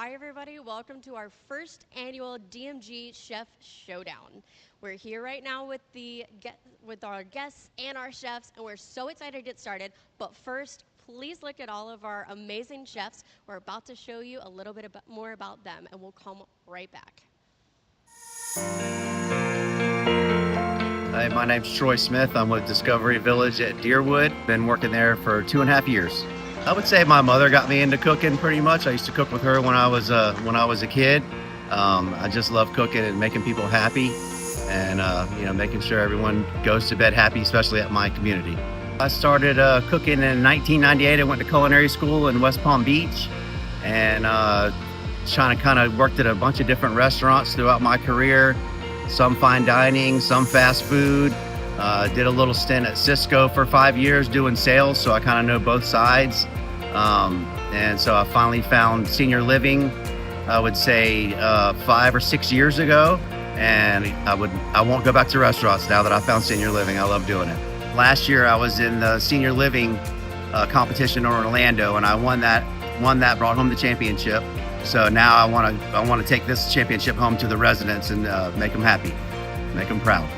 Hi everybody, welcome to our first annual DMG Chef Showdown. We're here right now with our guests and our chefs, and we're so excited to get started. But first, please look at all of our amazing chefs. We're about to show you a little bit more about them, and we'll come right back. Hi, my name's Troy Smith. I'm with Discovery Village at Deerwood. Been working there for 2.5 years. I would say my mother got me into cooking pretty much. I used to cook with her when I was a kid. I just love cooking and making people happy, and making sure everyone goes to bed happy, especially at my community. I started cooking in 1998. I went to culinary school in West Palm Beach, and kind of worked at a bunch of different restaurants throughout my career. Some fine dining, some fast food. Did a little stint at Cisco for 5 years doing sales, so I kind of know both sides. And so I finally found senior living, I would say 5 or 6 years ago, and I won't go back to restaurants now that I found senior living. I love doing it. Last year I was in the senior living competition in Orlando, and I won that, brought home the championship. So now I want to take this championship home to the residents and make them happy, make them proud.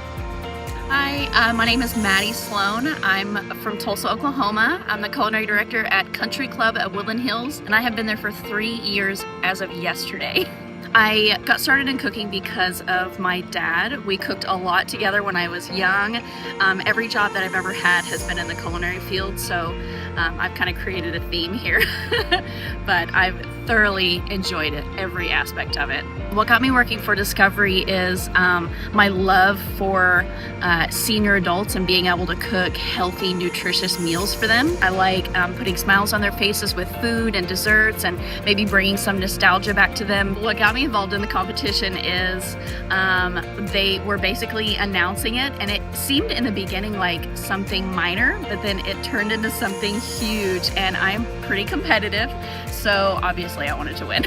Hi, my name is Maddie Sloan. I'm from Tulsa, Oklahoma. I'm the culinary director at Country Club at Woodland Hills, and I have been there for 3 years as of yesterday. I got started in cooking because of my dad. We cooked a lot together when I was young. Every job that I've ever had has been in the culinary field, so I've kind of created a theme here. But I've thoroughly enjoyed it, every aspect of it. What got me working for Discovery is my love for senior adults and being able to cook healthy, nutritious meals for them. I like putting smiles on their faces with food and desserts and maybe bringing some nostalgia back to them. What got me involved in the competition is they were basically announcing it, and it seemed in the beginning like something minor, but then it turned into something huge, and I'm pretty competitive, so obviously I wanted to win.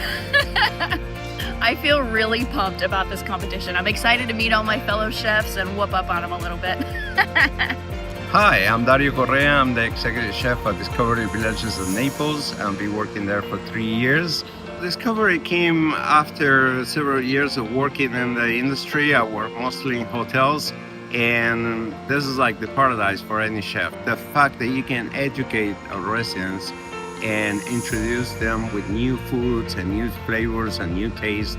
I feel really pumped about this competition. I'm excited to meet all my fellow chefs and whoop up on them a little bit. Hi, I'm Dario Correa. I'm the executive chef at Discovery Villages in Naples. I've been working there for 3 years. Discovery came after several years of working in the industry. I work mostly in hotels, and this is like the paradise for any chef. The fact that you can educate our residents and introduce them with new foods and new flavors and new taste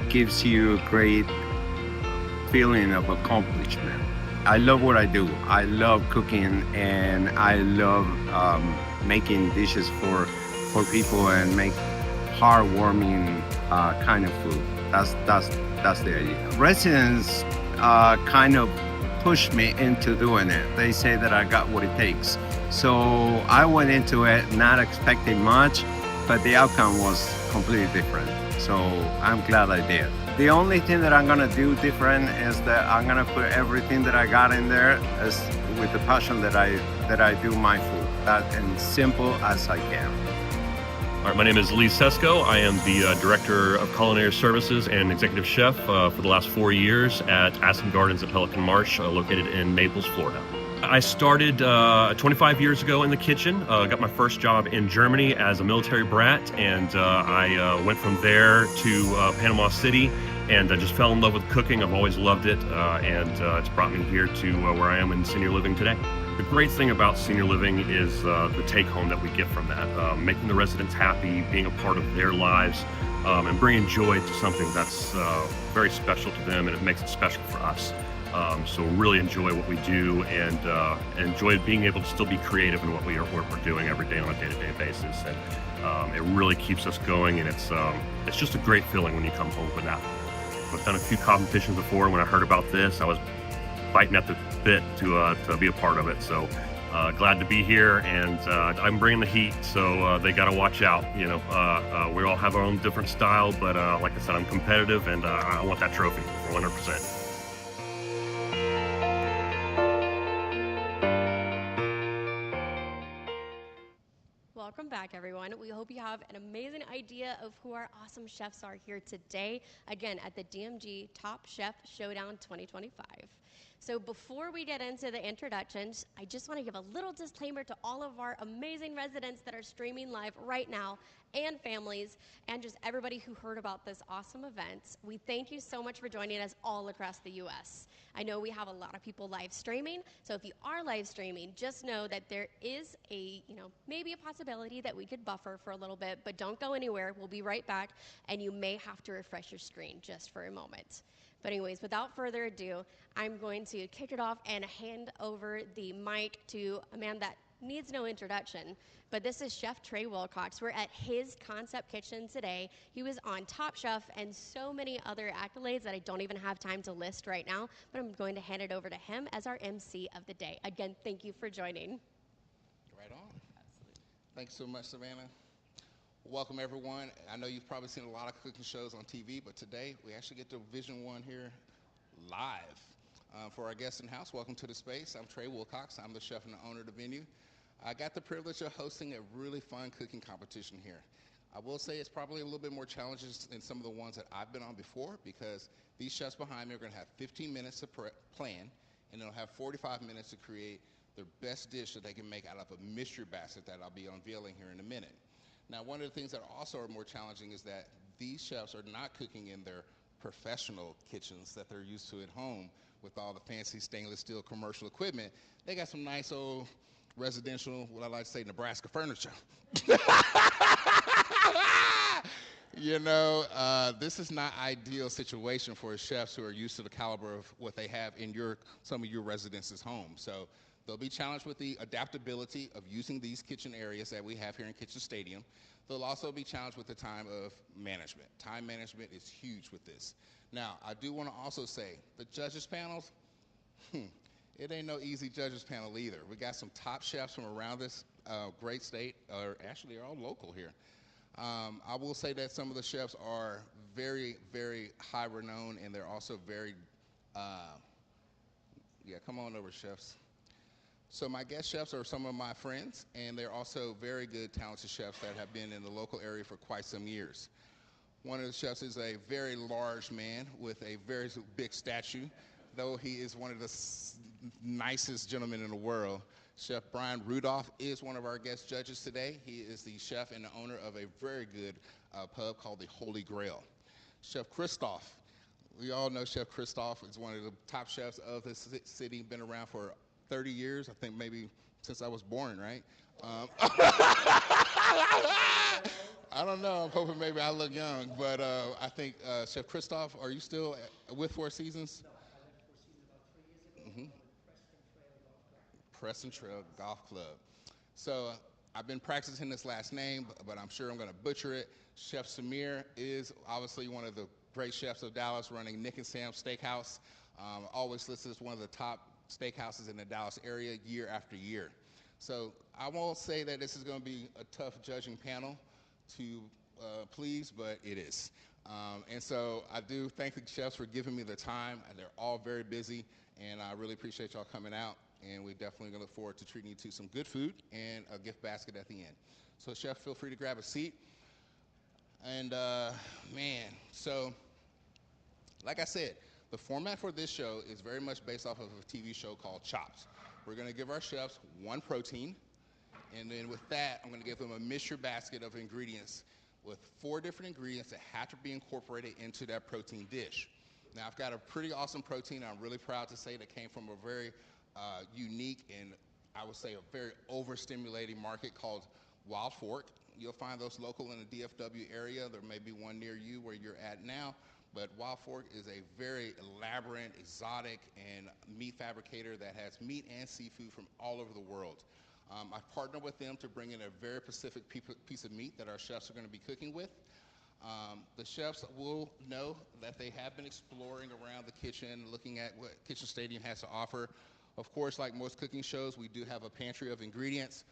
gives you a great feeling of accomplishment. I love what I do. I love cooking, and I love making dishes for people and make heartwarming kind of food. That's the idea. Residents kind of pushed me into doing it. They say that I got what it takes. So I went into it not expecting much, but the outcome was completely different. So I'm glad I did. The only thing that I'm gonna do different is that I'm gonna put everything that I got in there as with the passion that I do my food. That as simple as I can. All right, my name is Lee Sesko. I am the Director of Culinary Services and Executive Chef for the last 4 years at Aspen Gardens at Pelican Marsh, located in Naples, Florida. I started 25 years ago in the kitchen. Got my first job in Germany as a military brat, and I went from there to Panama City, and I just fell in love with cooking. I've always loved it, and it's brought me here to where I am in senior living today. The great thing about senior living is the take-home that we get from that, making the residents happy, being a part of their lives, and bringing joy to something that's very special to them, and it makes it special for us. So really enjoy what we do, and enjoy being able to still be creative in what we're doing every day on a day-to-day basis. And it really keeps us going, and it's just a great feeling when you come home with that. I've done a few competitions before. When I heard about this, I was biting at the bit to be a part of it. So glad to be here, and I'm bringing the heat, so they got to watch out. You know, we all have our own different style, but like I said, I'm competitive, and I want that trophy 100%. Welcome back, everyone. We hope you have an amazing idea of who our awesome chefs are here today, again, at the DMG Top Chef Showdown 2025. So before we get into the introductions, I just want to give a little disclaimer to all of our amazing residents that are streaming live right now, and families, and just everybody who heard about this awesome event. We thank you so much for joining us all across the U.S. I know we have a lot of people live streaming, so if you are live streaming, just know that there is maybe a possibility that we could buffer for a little bit, but don't go anywhere. We'll be right back, and you may have to refresh your screen just for a moment. But anyways, without further ado, I'm going to kick it off and hand over the mic to a man that needs no introduction, but this is Chef Trey Wilcox. We're at his concept kitchen today. He was on Top Chef and so many other accolades that I don't even have time to list right now, but I'm going to hand it over to him as our MC of the day. Again, thank you for joining. Right on. Absolutely. Thanks so much, Savannah. Welcome, everyone. I know you've probably seen a lot of cooking shows on TV, but today we actually get to Vision One here live. For our guests in house, welcome to the space. I'm Trey Wilcox. I'm the chef and the owner of the venue. I got the privilege of hosting a really fun cooking competition here. I will say it's probably a little bit more challenges than some of the ones that I've been on before, because these chefs behind me are going to have 15 minutes to plan, and they'll have 45 minutes to create their best dish that they can make out of a mystery basket that I'll be unveiling here in a minute. Now, one of the things that also are more challenging is that these chefs are not cooking in their professional kitchens that they're used to at home with all the fancy stainless steel commercial equipment. They got some nice old residential, what I like to say, Nebraska furniture. This is not ideal situation for chefs who are used to the caliber of what they have in some of your residences' homes. So they'll be challenged with the adaptability of using these kitchen areas that we have here in Kitchen Stadium. They'll also be challenged with the time of management. Time management is huge with this. Now, I do want to also say, the judges panels, it ain't no easy judges panel either. We got some top chefs from around this great state, or actually are all local here. I will say that some of the chefs are very, very high renowned, and they're also very, come on over, chefs. So my guest chefs are some of my friends, and they're also very good, talented chefs that have been in the local area for quite some years. One of the chefs is a very large man with a very big statue, though he is one of the nicest gentlemen in the world. Chef Brian Rudolph is one of our guest judges today. He is the chef and the owner of a very good pub called the Holy Grail. Chef Christoph, we all know Chef Christoph is one of the top chefs of this city, been around for 30 years, I think maybe since I was born, right? I don't know, I'm hoping maybe I look young, but I think, Chef Christoph, are you still with Four Seasons? No, I left Four Seasons about 3 years ago. Mm-hmm. Preston Trail Golf Club. Preston Trail Golf Club. So I've been practicing this last name, but I'm sure I'm going to butcher it. Chef Samir is obviously one of the great chefs of Dallas, running Nick and Sam's Steakhouse. Always listed as one of the top steakhouses in the Dallas area year after year. So I won't say that this is going to be a tough judging panel to please, but it is. And so I do thank the chefs for giving me the time. They're all very busy, and I really appreciate y'all coming out. And we definitely gonna look forward to treating you to some good food and a gift basket at the end. So chef, feel free to grab a seat. And so like I said, the format for this show is very much based off of a TV show called Chopped. We're gonna give our chefs one protein, and then with that, I'm gonna give them a mystery basket of ingredients with 4 different ingredients that have to be incorporated into that protein dish. Now, I've got a pretty awesome protein I'm really proud to say that came from a very unique and I would say a very overstimulating market called Wild Fork. You'll find those local in the DFW area. There may be one near you where you're at now, but Wild Fork is a very elaborate, exotic, and meat fabricator that has meat and seafood from all over the world. I've partnered with them to bring in a very specific piece of meat that our chefs are going to be cooking with. The chefs will know that they have been exploring around the kitchen, looking at what Kitchen Stadium has to offer. Of course, like most cooking shows, we do have a pantry of ingredients,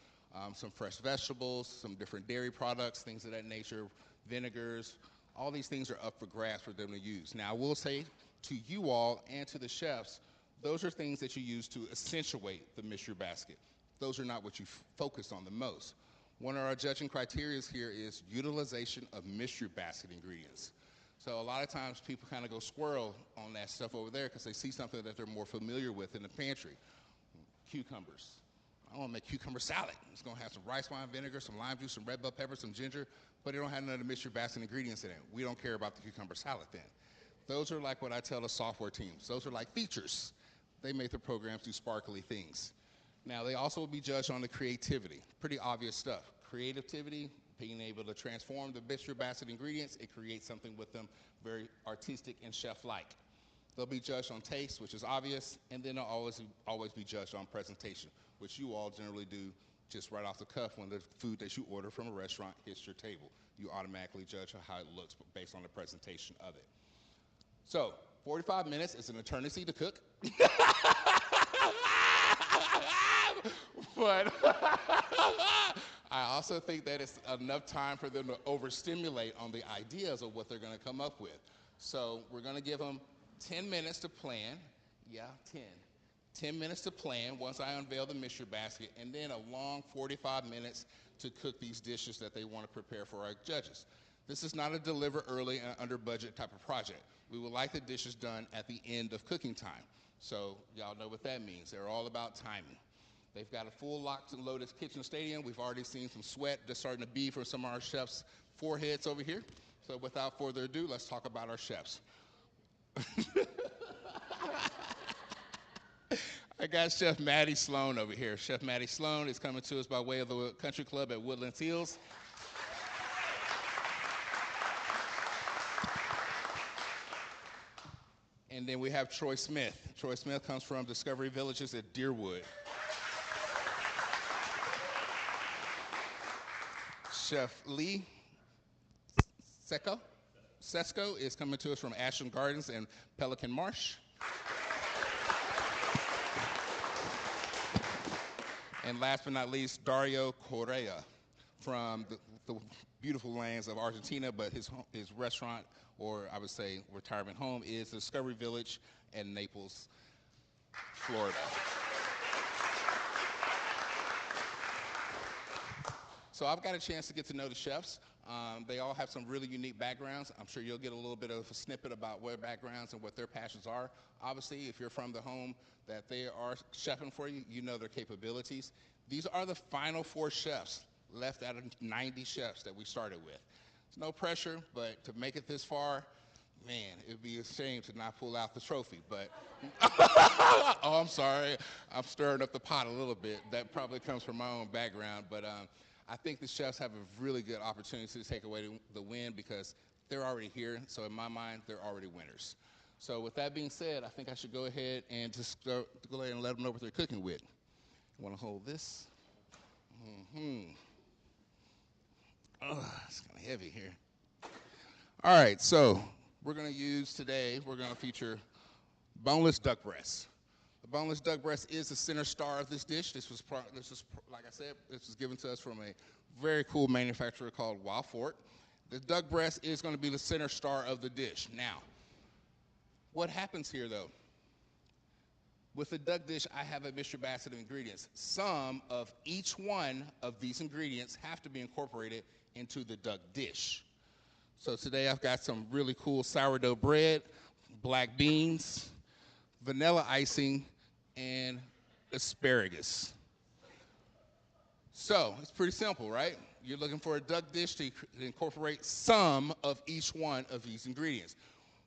some fresh vegetables, some different dairy products, things of that nature, vinegars. All these things are up for grabs for them to use. Now, I will say to you all and to the chefs, those are things that you use to accentuate the mystery basket. Those are not what you focus on the most. One of our judging criteria here is utilization of mystery basket ingredients. So a lot of times people kind of go squirrel on that stuff over there because they see something that they're more familiar with in the pantry. Cucumbers. I want to make cucumber salad. It's going to have some rice wine vinegar, some lime juice, some red bell pepper, some ginger, but it don't have none of the mystery basket ingredients in it. We don't care about the cucumber salad then. Those are like what I tell the software teams. Those are like features. They make the programs do sparkly things. Now, they also will be judged on the creativity. Pretty obvious stuff. Creativity, being able to transform the mystery basket ingredients, it creates something with them very artistic and chef-like. They'll be judged on taste, which is obvious, and then they'll always be judged on presentation, which you all generally do just right off the cuff when the food that you order from a restaurant hits your table. You automatically judge how it looks based on the presentation of it. So, 45 minutes is an eternity to cook. But I also think that it's enough time for them to overstimulate on the ideas of what they're going to come up with. So we're going to give them 10 minutes to plan. Yeah, 10. 10 minutes to plan once I unveil the mystery basket, and then a long 45 minutes to cook these dishes that they want to prepare for our judges. This is not a deliver early and under budget type of project. We would like the dishes done at the end of cooking time. So y'all know what that means. They're all about timing. They've got a full locked and loaded kitchen stadium. We've already seen some sweat just starting to be from some of our chefs' foreheads over here. So without further ado, let's talk about our chefs. I got Chef Maddie Sloan over here. Chef Maddie Sloan is coming to us by way of the Country Club at Woodlands Hills. And then we have Troy Smith. Troy Smith comes from Discovery Villages at Deerwood. Chef Lee Sesko is coming to us from Ashland Gardens and Pelican Marsh. And last but not least, Dario Correa from the beautiful lands of Argentina, but his restaurant, or I would say retirement home, is Discovery Village in Naples, Florida. So I've got a chance to get to know the chefs. They all have some really unique backgrounds. I'm sure you'll get a little bit of a snippet about their backgrounds and what their passions are. Obviously, if you're from the home that they are chefing for you, you know their capabilities. These are the final 4 chefs left out of 90 chefs that we started with. It's no pressure, but to make it this far, man, it'd be a shame to not pull out the trophy, but oh, I'm sorry. I'm stirring up the pot a little bit. That probably comes from my own background, but I think the chefs have a really good opportunity to take away the win because they're already here. So in my mind, they're already winners. So with that being said, I think I should go ahead and just go ahead and let them know what they're cooking with. You want to hold this? It's kind of heavy here. All right, so we're going to feature boneless duck breast. The boneless duck breast is the center star of this dish. This was, like I said, this was given to us from a very cool manufacturer called Wild Fork. The duck breast is going to be the center star of the dish. Now, what happens here, though? With the duck dish, I have a mystery basket of ingredients. Some of each one of these ingredients have to be incorporated into the duck dish. So today I've got some really cool sourdough bread, black beans, vanilla icing, and asparagus. So it's pretty simple, right? You're looking for a duck dish to incorporate some of each one of these ingredients.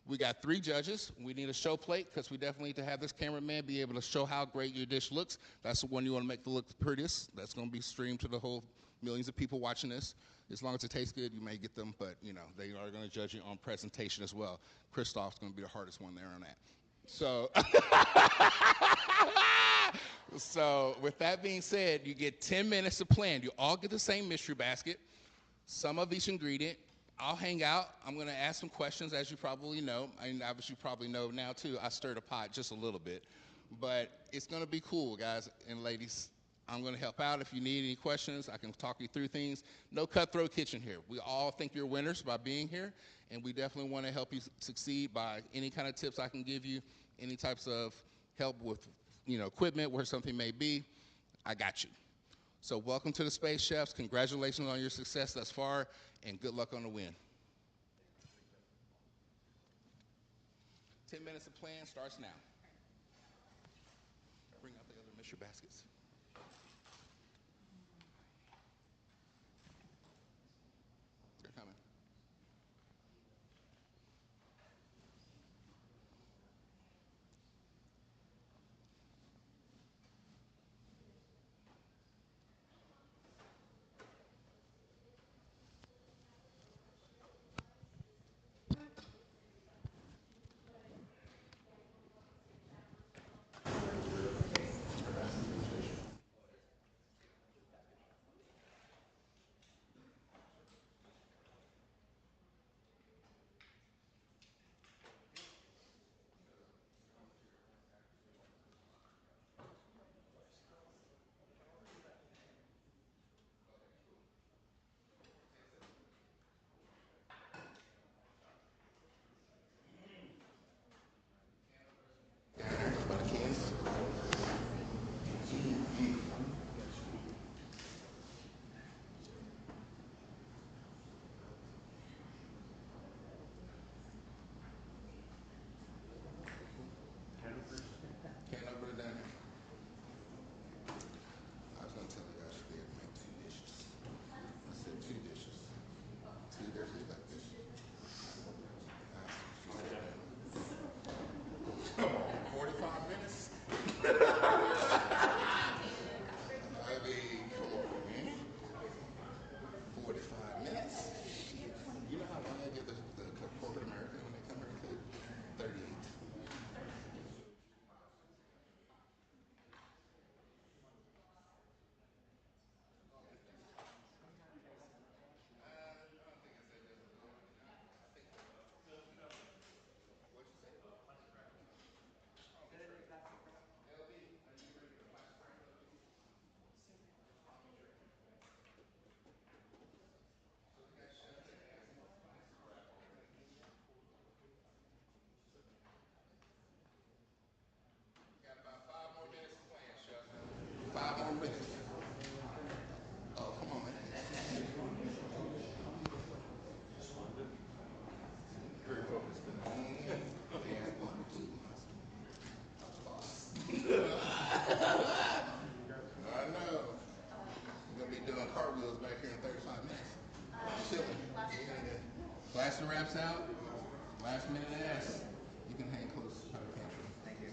We got 3 judges. We need a show plate because we definitely need to have this cameraman be able to show how great your dish looks. That's the one you want to make the look the prettiest. That's going to be streamed to the whole millions of people watching this. As long as it tastes good, you may get them, but you know they are going to judge you on presentation as well. Christoph's going to be the hardest one there on that. So, so with that being said, you get 10 minutes to plan. You all get the same mystery basket, some of each ingredient. I'll hang out. I'm going to ask some questions, as you probably know. And obviously you probably know now, too. I stirred a pot just a little bit. But it's going to be cool, guys and ladies. I'm going to help out. If you need any questions, I can talk you through things. No cutthroat kitchen here. We all think you're winners by being here, and we definitely want to help you succeed by any kind of tips I can give you, any types of help with, equipment, where something may be. I got you. So welcome to the Space Chefs. Congratulations on your success thus far, and good luck on the win. 10 minutes of playing starts now. Bring out the other Mr. Baskets. They're coming. Can't open it down here. I was gonna tell you guys they had made 2 dishes. I said 2 dishes. 2 dishes like this. Come on, 45 minutes? I mean, come on, man. 45 minutes? You know how long they give the corporate America when they come here to cook? 38. Got about 5 more minutes of playing, Chef. 5 more minutes. Oh, come on, man. Very focused. I know. We're going to be doing cartwheels back here in 35 minutes. Chilling. Flash the wraps out. Last minute ass. You can hang close. Thank you.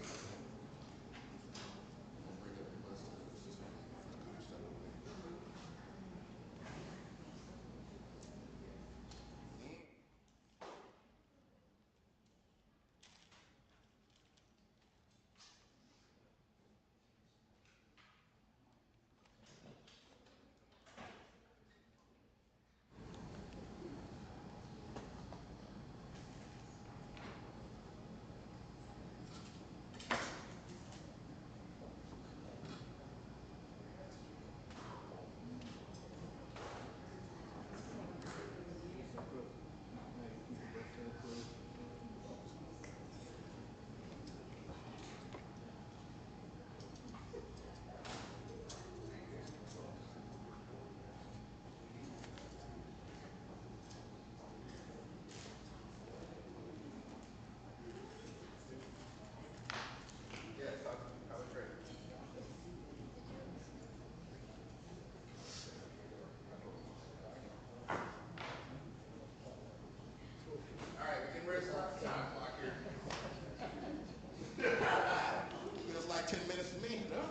Feels like 10 minutes to me, no?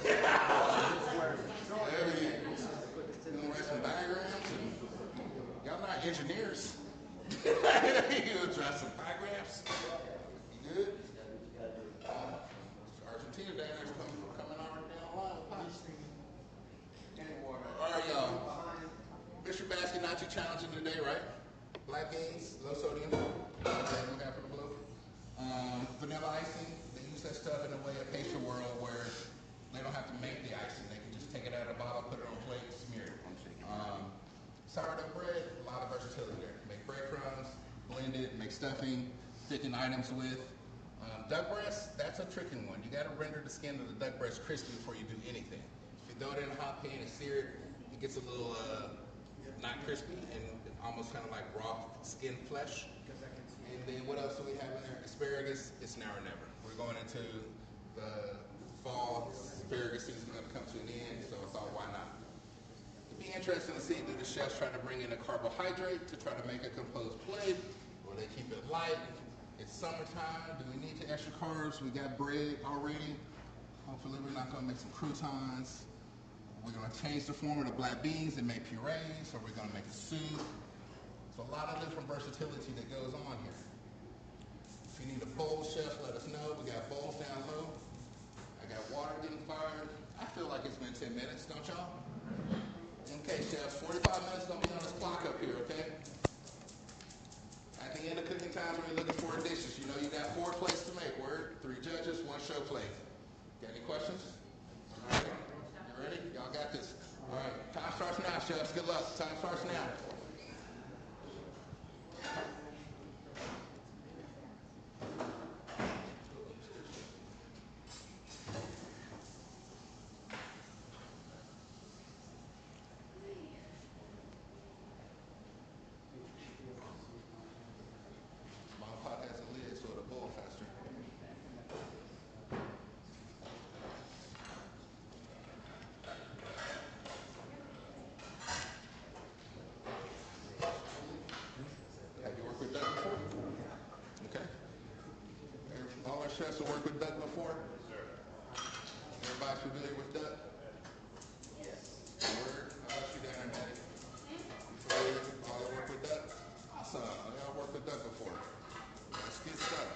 There we go. You gonna write some diagrams? Y'all not engineers. You gonna draw some diagrams? You good? Argentina down there's coming already down the line. All right, y'all. Mr. Basket, not too challenging today, right? Black beans, low sodium. Okay, look out for the blue. Vanilla icing, they use that stuff in a way, a pastry world where they don't have to make the icing. They can just take it out of the bottle, put it on a plate, smear it. Sourdough bread, a lot of versatility there. Make breadcrumbs, blend it, make stuffing, thicken items with. Duck breast, that's a tricky one. You gotta render the skin of the duck breast crispy before you do anything. If you throw it in a hot pan and sear it, it gets a little not crispy and almost kind of like raw skin flesh. And then what else do we have in there? Asparagus, it's now or never. We're going into the fall, asparagus season is going to come to an end, so it's all why not. It'd be interesting to see, do the chefs try to bring in a carbohydrate to try to make a composed plate, or they keep it light? It's summertime, do we need the extra carbs? We got bread already. Hopefully we're not going to make some croutons. We're going to change the form of the black beans and make purees, or we're going to make a soup. So a lot of different versatility that goes on here. If you need a bowl, chef, let us know. We got bowls down low. I got water getting fired. I feel like it's been 10 minutes, don't y'all? Okay, chefs, 45 minutes gonna be on this clock up here, okay? At the end of cooking times, when you're looking for dishes, you know you got 4 plates to make. Word, 3 judges, 1 show plate. Got any questions? All right, you ready? Y'all got this. All right, time starts now, chefs. Good luck. Time starts now. My pot has a lid, so it'll boil faster. Have you worked with duck before? Okay. All our chefs have worked with duck before? Everybody familiar with duck? Word? How about you down there, Maddie? You familiar? All y'all work with duck? Awesome. Y'all worked with duck before. That's good stuff.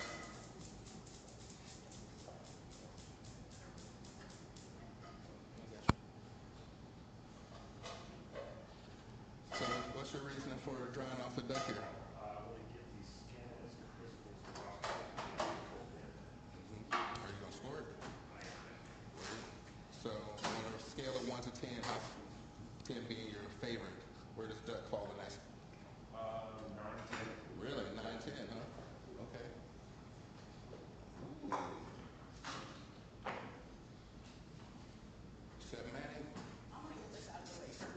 So, what's your reasoning for drying off the duck here? Are you gonna score it? So, on a scale of 1 to 10, how 10 being your favorite, where does duck fall in that? 9, 10. Really? 9, 10, huh? Okay. Chef Manning?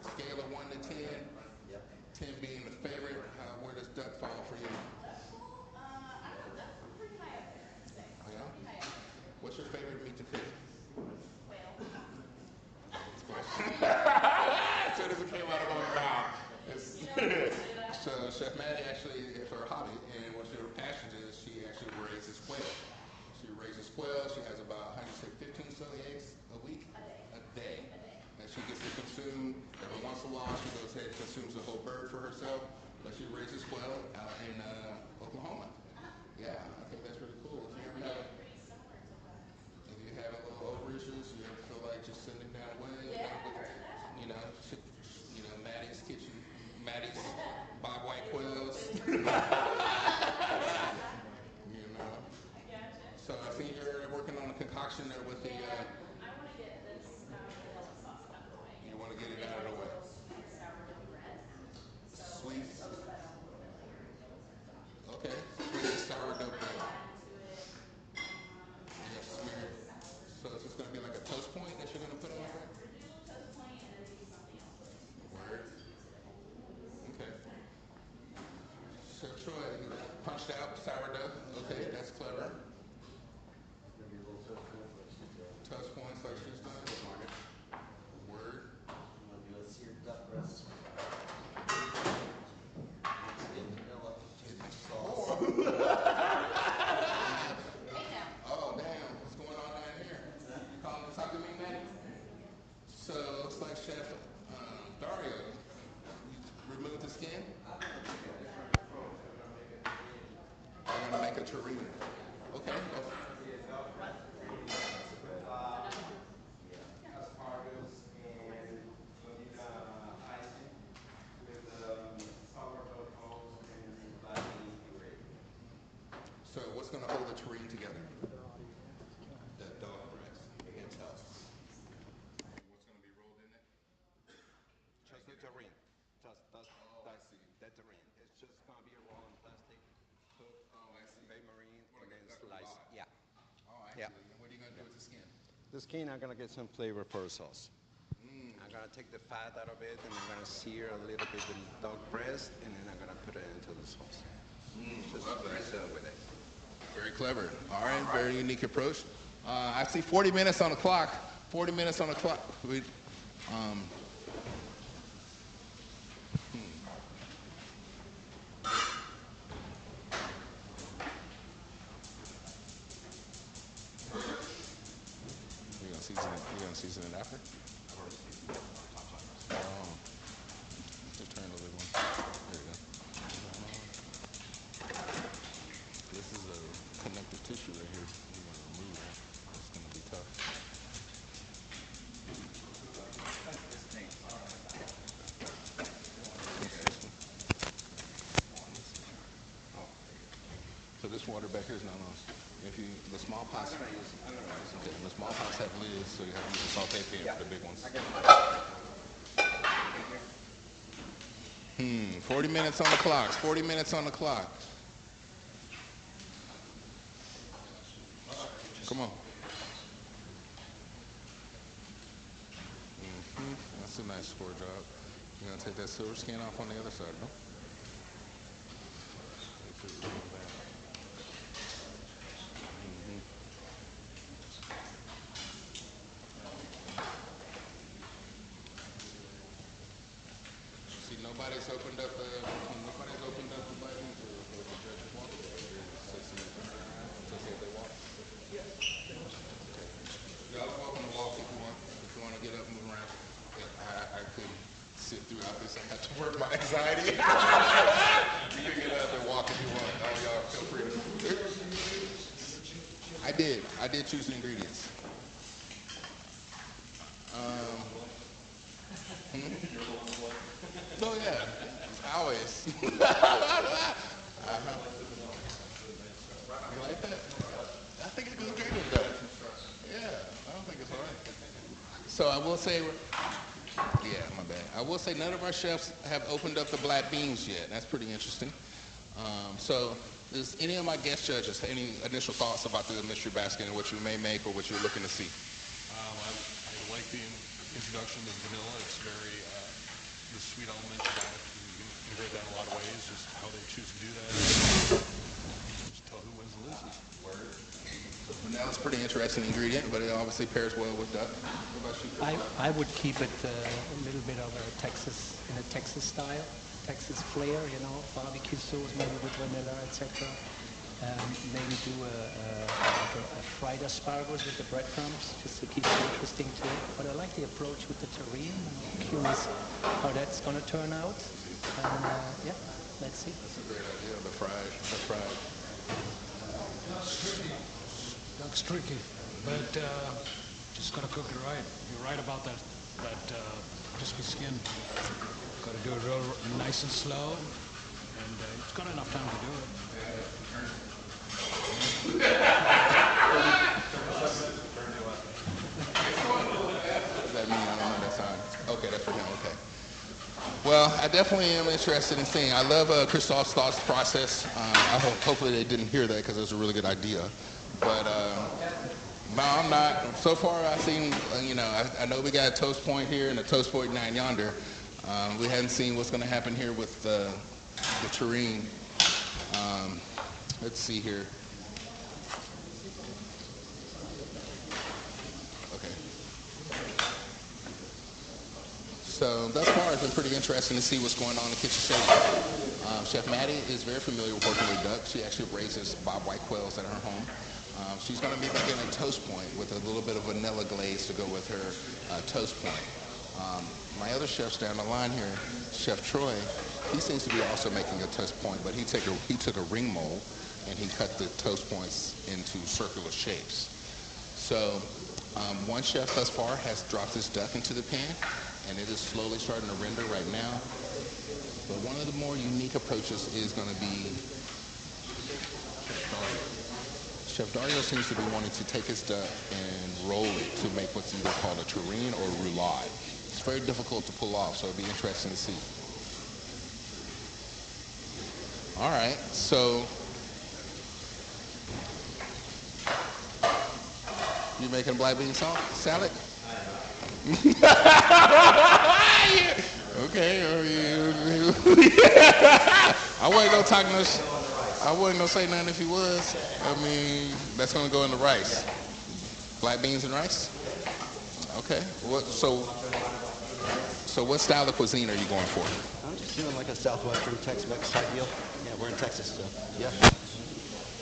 Scale of 1 to 10, 10 being the favorite, where does duck fall for you? Oh, yeah? What's your favorite meat to cook? As soon as it came out of my mouth. So Chef Maddie actually, it's her hobby, and what her passion is, she actually raises quail. She raises quail. She has about 115 so eggs a week, a day, and she gets to consume. Every once in a while, she goes ahead and consumes a whole bird for herself, but she raises quail out in Oklahoma. Yeah, I think that's really cool. If you have a little overissues, you ever feel like just sitting down away, you know, Maddie's kitchen, Maddie's Bob White quails. You know. So I think you're working on a concoction there with the. You want to get it out of the way. Sweet. Okay. Sweet sourdough bread. Yeah, smear. So it's just going to be like a toast point that you're going to put on the bread? Word. Okay. Chef Troy, punched out sourdough. Okay, that's clever. Touch points like she's done. Word. Oh, damn. What's going on down here? You calling to talk to me, man? So, looks like Chef Dario, you removed the skin? I'm going to make a terrine. Okay. Asparagus and bonita icing with sourdough balls and black bean puree. So, what's going to hold the terrine together? The dog breast. Intel. What's going to be rolled in it? Just the terrine. That's the terrine. It's just gonna be a roll in plastic, cooked, bain marie, and then sliced. Yeah. Oh, I Yeah. see. And what are you going to do with the skin? The skin, I'm gonna get some flavor for the sauce. I'm gonna take the fat out of it, and I'm gonna sear a little bit the dog breast, and then I'm gonna put it into the sauce. Very clever. All right, very unique approach. I see 40 minutes on the clock. 40 minutes on the clock. Um, you gonna season it after? Oh, just turn a little one. There you go. This is a connective tissue right here. We want to remove that. It's gonna be tough. So this water back here is not on. If you the small pots, okay, the small pots have lids, so you have to use a saute pan for the big ones. 40 minutes on the clock. 40 minutes on the clock. Come on. That's a nice score job. You're gonna take that silver skin off on the other side, no? See, nobody's opened up the button for the judges walk. So see if they walk. Y'all are welcome to walk if you want. If you want to get up and move around. I could sit throughout this. I have to work my anxiety. You can get up and walk if you want. All y'all feel free to. I did choose the ingredients. Oh yeah, always. You like that? I think it goes great with that. Yeah, I don't think it's hard. So I will say, yeah, my bad. I will say none of our chefs have opened up the black beans yet. That's pretty interesting. So does any of my guest judges have any initial thoughts about the mystery basket and what you may make or what you're looking to see? I like the introduction of vanilla. It's very, the sweet element of that. You can integrate that in a lot of ways, just how they choose to do that. Just tell who wins the list. Vanilla's a pretty interesting ingredient, but it obviously pairs well with duck. What about you? I would keep it a little bit of a Texas style, Texas flair, you know, barbecue sauce maybe with vanilla, etc. Maybe do a fried asparagus with the breadcrumbs, just to keep it interesting too. But I like the approach with the terrine. I'm curious how that's going to turn out. And yeah, let's see. That's a great idea, the fried. Duck's tricky, but just gotta cook it right. You're right about that crispy skin. Gotta do it real nice and slow, and it's got enough time to do it. What does that mean? I don't know that sound. Okay, that's for him. Okay. Well, I definitely am interested in seeing. I love Christophe's thoughts process. Hopefully they didn't hear that because it was a really good idea. But no, I'm not. So far, I've seen. I know we got a toast point here and a toast point down yonder. We haven't seen what's going to happen here with the terrine. Let's see here. So thus far, it's been pretty interesting to see what's going on in the kitchen showdown. Chef Maddie is very familiar with working with duck. She actually raises bob white quails at her home. She's going to be making a toast point with a little bit of vanilla glaze to go with her toast point. My other chefs down the line here, Chef Troy, he seems to be also making a toast point, but he took a ring mold and he cut the toast points into circular shapes. So one chef thus far has dropped his duck into the pan, and it is slowly starting to render right now. But one of the more unique approaches is going to be Chef Dario seems to be wanting to take his duck and roll it to make what's either called a terrine or a roulade. It's very difficult to pull off, so it'll be interesting to see. All right, so you making black bean salad? Okay. I wasn't gonna talk no. I wasn't gonna say nothing if he was. I mean, that's gonna go in the rice. Black beans and rice. Okay. So what style of cuisine are you going for? I'm just doing like a Southwestern Tex-Mex type deal. Yeah, we're in Texas, so yeah.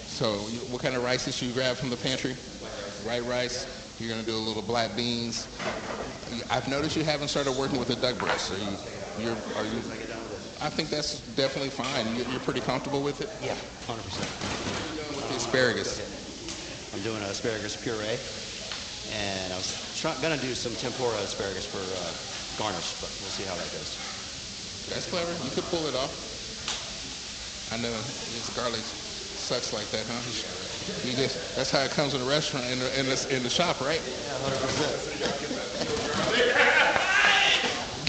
So what kind of rices should you grab from the pantry? White rice. You're gonna do a little black beans. I've noticed you haven't started working with the duck breast. Are you? I think that's definitely fine. You're pretty comfortable with it? Yeah, 100%. With the asparagus. I'm doing an asparagus puree, and I was gonna do some tempura asparagus for garnish, but we'll see how that goes. That's clever. You could pull it off. I know this garlic sucks like that, huh? That's how it comes in the restaurant, in the shop, right? Yeah, 100%.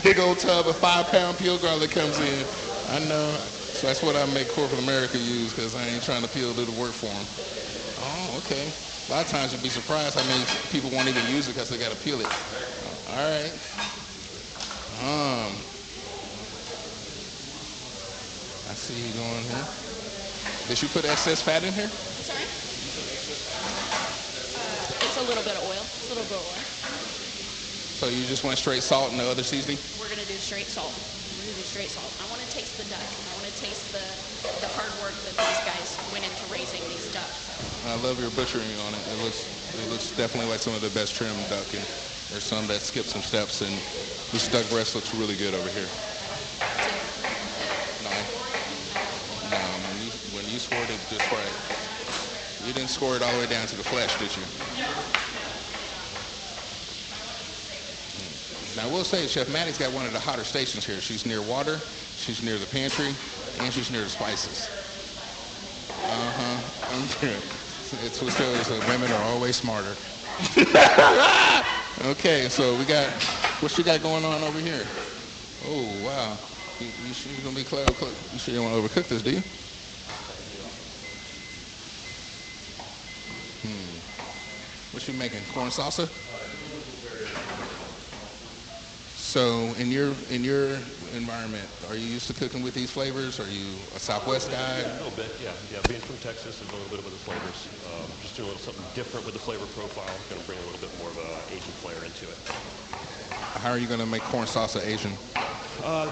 Big old tub of 5-pound peel garlic comes in. I know. So that's what I make corporate America use, because I ain't trying to peel do the work for them. Oh, okay. A lot of times you'd be surprised how many people won't even use it because they got to peel it. All right. I see you going here. Did you put excess fat in here? Sorry? It's a little bit of oil. It's a little bit of oil. So you just went straight salt and no other seasoning? We're going to do straight salt. We're going to do straight salt. I want to taste the duck. I want to taste the hard work that these guys went into raising these ducks. I love your butchering on it. It looks definitely like some of the best trimmed duck, and there's some that skip some steps, and this duck breast looks really good over here. No, when you scored it just right. You didn't score it all the way down to the flesh, did you? Now, I will say, Chef Maddie's got one of the hotter stations here. She's near water, she's near the pantry, and she's near the spices. It's what shows that women are always smarter. Okay, so what you got going on over here? Oh, wow. You sure you're going to be clever? You sure you don't want to overcook this, do you? What you making? Corn salsa? So in your environment, are you used to cooking with these flavors? Are you a Southwest guy? A little bit, yeah. Being from Texas, there's a little bit of the flavors. Just doing a little something different with the flavor profile. Going to bring a little bit more of an Asian flair into it. How are you going to make corn salsa Asian?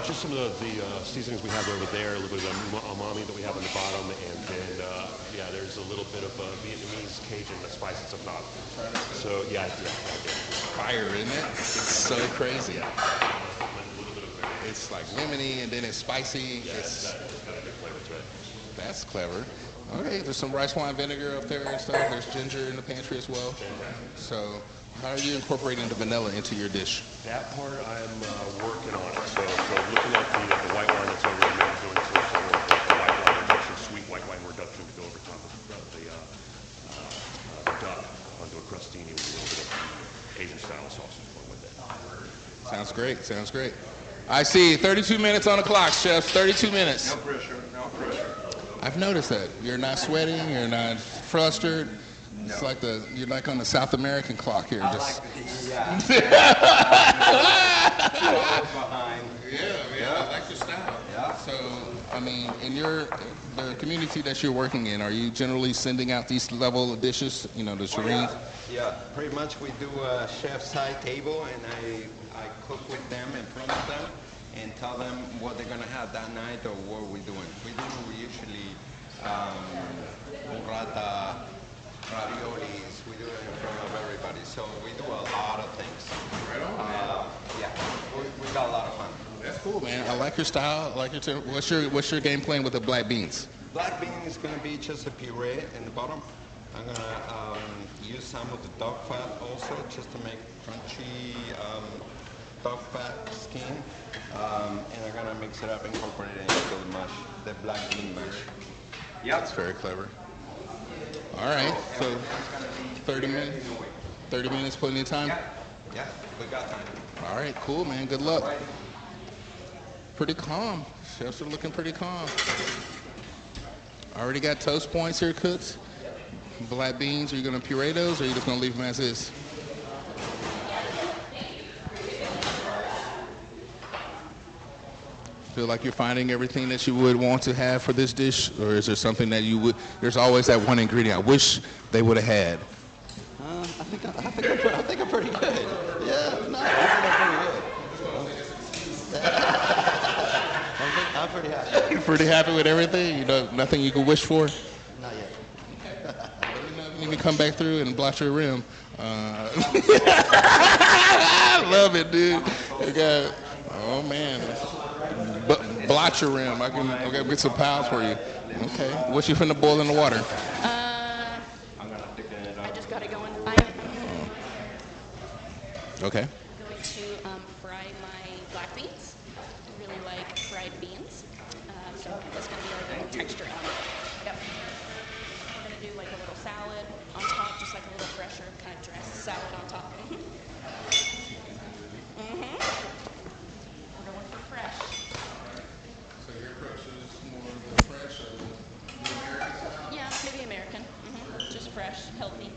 Just some of the seasonings we have over there, a little bit of the umami that we have on the bottom, and then there's a little bit of Vietnamese Cajun spices up top. So yeah. Fire, isn't it? It's so crazy. It's like lemony, and then it's spicy. It's got a good flavor to it. That's clever. Okay, there's some rice wine vinegar up there and stuff. There's ginger in the pantry as well. So how are you incorporating the vanilla into your dish? That part I'm working on it. So looking at the white wine that's over there, doing some white wine reduction, sweet white wine reduction to go over top of the duck onto a crostini with a little bit of Asian style sausage going with it. Sounds great. Sounds great. I see 32 minutes on the clock, Chef. 32 minutes. No pressure. I've noticed that. You're not sweating. You're not flustered. No. It's like you're like on the South American clock here. I just... like behind. Yeah, I like your style. Yeah. So, I mean, in the community that you're working in, are you generally sending out these level of dishes? You know, the Shireen? Yeah, pretty much we do a chef's side table, and I cook with them in front of them and tell them what they're gonna have that night or what we're doing. We usually burrata, raviolis, we do it in front of everybody. So we do a lot of things. We got a lot of fun. That's cool, man. I like your style. I like your what's your game plan with the black beans? Black bean is gonna be just a puree in the bottom. I'm gonna use some of the dog fat also, just to make crunchy dog fat skin, and I'm gonna mix it up and incorporate it into the mash, the black bean mash. Yeah, that's very clever. All right, so 30 minutes. 30 minutes, plenty of time. Yeah, we got time. All right, cool, man. Good luck. Pretty calm. Chefs are looking pretty calm. Already got toast points here cooked. Black beans, are you going to puree those, or are you just going to leave them as is? Feel like you're finding everything that you would want to have for this dish, or is there something that you would? There's always that one ingredient I wish they would have had. I think I'm pretty good. Yeah, no, I think I'm pretty good. I'm pretty happy. You're pretty happy with everything. You know, nothing you could wish for. Not yet. You can come back through and blotch your rim. I love it, dude. You got, oh man, blotch your rim. I can get some piles for you. Okay, what you finna boil in the water? I just gotta go in. Okay. I'm going to fry my black beans. I really like fried beans. So that's going to be like a texture element. Yep. We're going to do like a little salad on top, just like a little fresher kind of dressed salad on top. We're going for fresh. So your approach is more of the fresh or the American style? Yeah, maybe American. Just fresh, healthy.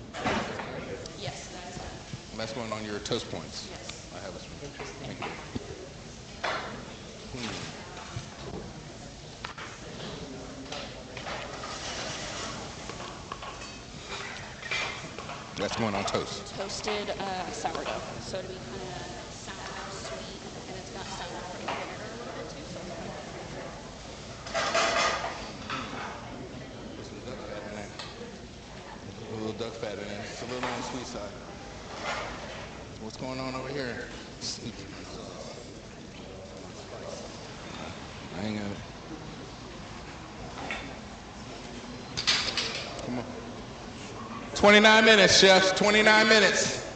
Yes, that is done. That's going on your toast points. Yes. I have this one. Thank you. That's going on toast. Toasted sourdough. So it'll be kind of sour, sweet, and it's got some vinegar a little bit too. So Put some duck fat in there. A little duck fat in there. It's a little on the sweet side. What's going on over here? Hang on. Come on. 29 minutes, chefs. 29 minutes.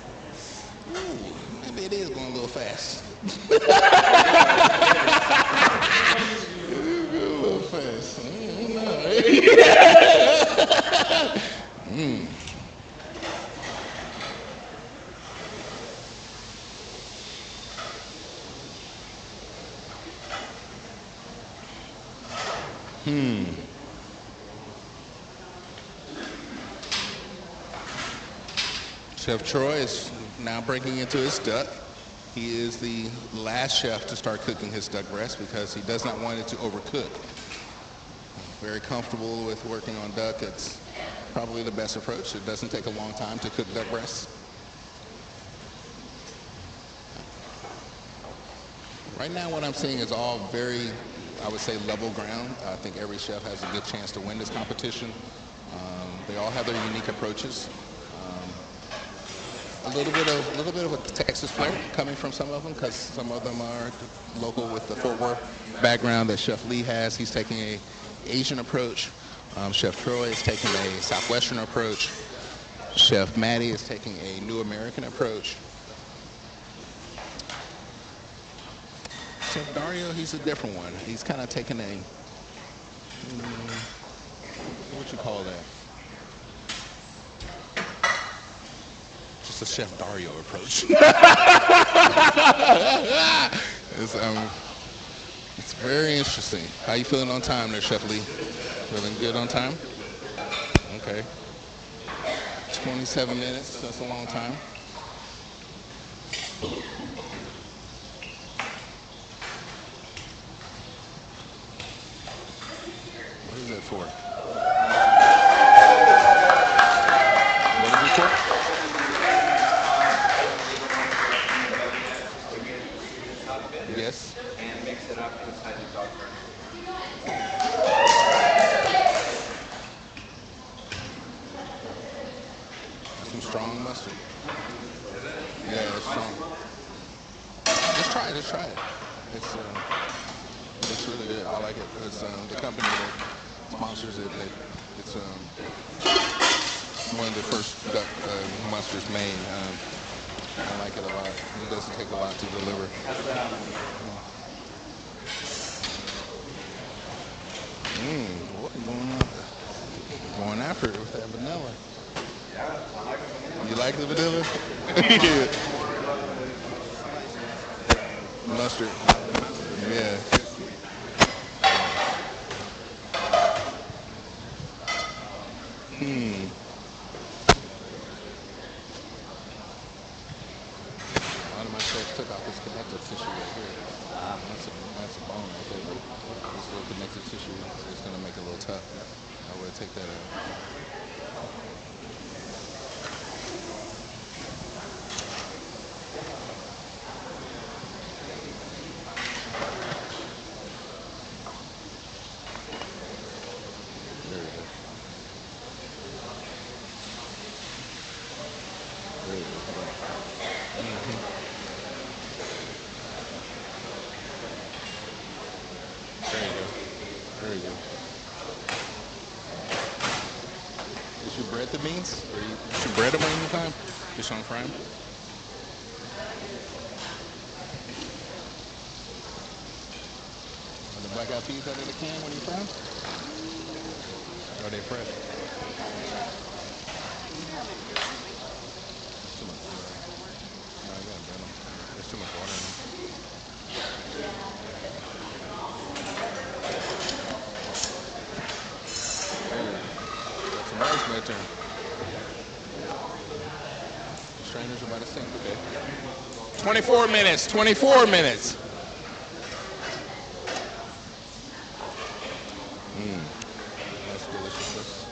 Ooh, maybe it is going a little fast. A little fast. Chef Troy is now breaking into his duck. He is the last chef to start cooking his duck breast because he does not want it to overcook. Very comfortable with working on duck. It's probably the best approach. It doesn't take a long time to cook duck breasts. Right now what I'm seeing is all very, I would say, level ground. I think every chef has a good chance to win this competition. They all have their unique approaches. A little bit of a Texas flair coming from some of them because some of them are local with the Fort Worth background that Chef Lee has. He's taking a Asian approach. Chef Troy is taking a Southwestern approach. Chef Maddie is taking a New American approach. Chef Dario, he's a different one. He's kind of taking a, what you call that? Just a Chef Dario approach. It's very interesting. How you feeling on time there, Chef Lee? Feeling good on time? Okay. 27 minutes, that's a long time. What is that for? What is it for? Yes. And mix it up inside the dog burger. Some strong mustard. Yeah, it's strong. Just try it. It's really good. I like it. It's the company that sponsors it. It's one of the first duck mustards made. I like it a lot. It doesn't take a lot to deliver. What going on? Going after it with that vanilla. You like the vanilla? Mustard. Yeah. One of my chefs took out this connective tissue right here. That's a bone right there. connective tissue, so it's gonna make it a little tough. I would take that out. There we go. There we go. There you go. There you go. Did you bread the beans? Or did you bread them any time? Just on fry them? Are the black eyed peas out of the can when you fry them? Or are they fresh? Too much water. No, you gotta burn them. There's too much water in them. Got some rice right there. The strainers are by the sink, okay. 24 minutes, 24 minutes. That's delicious.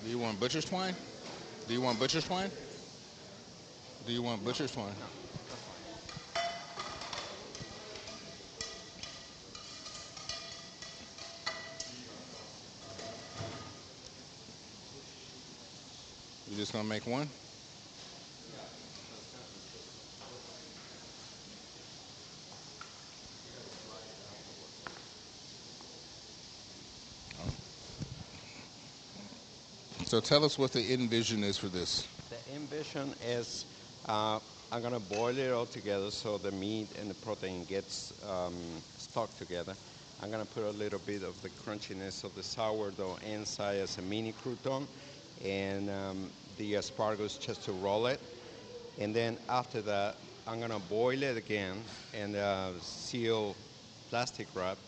Do you want butcher's twine? Do you want butcher's twine? Do you want butcher's twine? You just gonna make one? So tell us what the envision is for this. The envision is I'm gonna boil it all together so the meat and the protein gets stuck together. I'm gonna put a little bit of the crunchiness of the sourdough inside as a mini crouton, and the asparagus just to roll it. And then after that, I'm gonna boil it again and seal plastic wrap.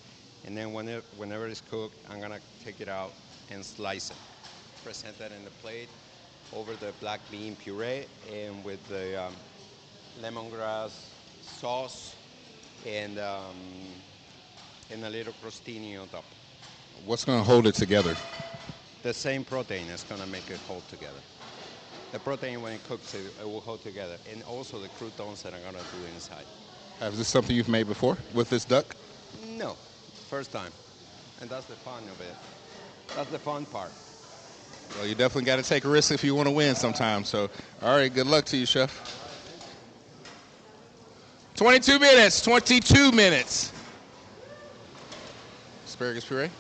And then whenever it's cooked, I'm gonna take it out and slice it. Present that in the plate over the black bean puree and with the lemongrass sauce and a little crostini on top. What's gonna hold it together? The same protein is gonna make it hold together. The protein, when it cooks, it will hold together. And also the croutons that I'm gonna do inside. Is this something you've made before with this duck? No, first time. And that's the fun of it. That's the fun part. Well, you definitely got to take a risk if you want to win sometimes. So, all right, good luck to you, Chef. 22 minutes, 22 minutes. Asparagus puree?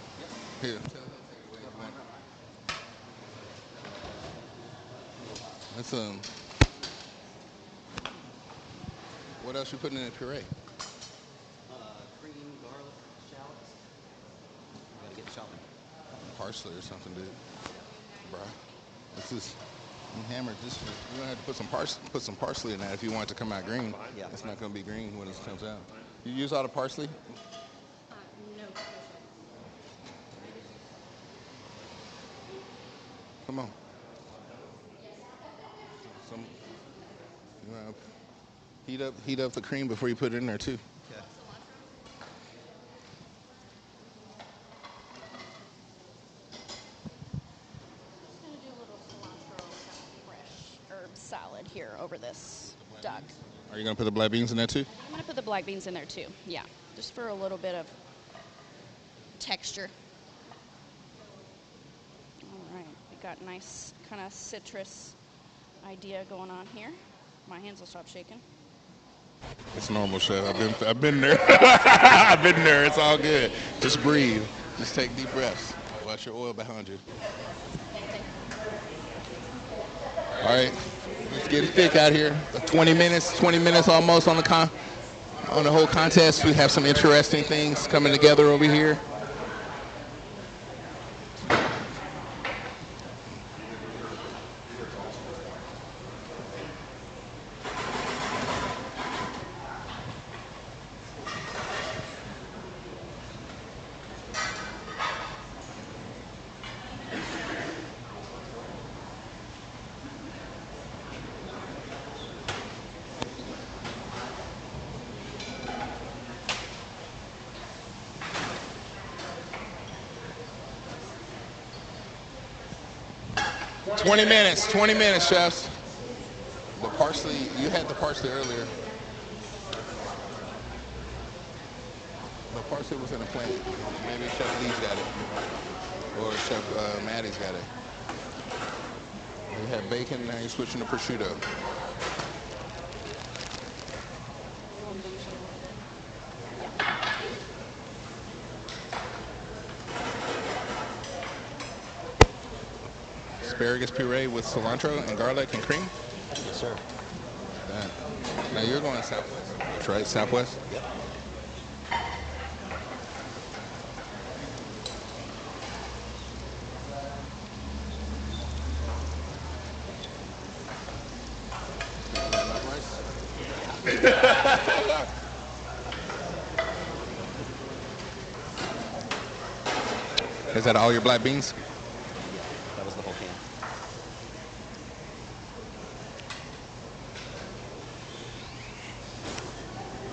Here. That's what else you putting in the puree? Cream, garlic, shallots. You gotta get the shallot. Parsley or something, dude. Bruh. This is hammered. This you're gonna have to put some parsley in that if you want it to come out green. Yeah. It's not gonna be green when it comes out. You use all the parsley? No. Come on. You wanna heat up the cream before you put it in there too. Okay. Just gonna do a little cilantro fresh herb salad here over this duck. Are you gonna put the black beans in there too? I'm gonna put the black beans in there too. Yeah, just for a little bit of texture. All right, we got nice kind of citrus idea going on here. My hands will stop shaking. It's normal, Chef. I've been there. I've been there. It's all good. Just breathe. Just take deep breaths. Watch your oil behind you. All right. It's getting thick out here. 20 minutes almost on the whole contest. We have some interesting things coming together over here. Twenty minutes, chefs. The parsley, you had the parsley earlier. The parsley was in a plant. Maybe Chef Lee's got it. Or Chef Maddie's got it. You had bacon, now you're switching to prosciutto. Asparagus puree with cilantro and garlic and cream? Yes, sir. Now you're going southwest. That's right, southwest? Yep. Is that all your black beans? Yeah, that was the whole can.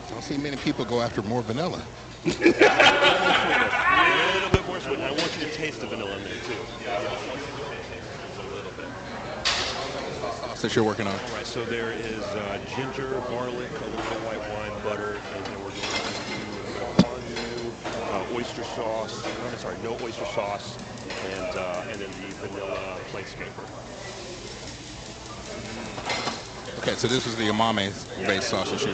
I don't see many people go after more vanilla. A little bit more sweet. I want you to taste the vanilla in there too. A little bit. Sauce that you're working on. All right, so there is ginger, garlic, a little bit of white wine, butter, and then we're going to do fondue, oyster sauce. No oyster sauce, and then the vanilla place scraper. Okay, so this is the umami-based sausage. I'm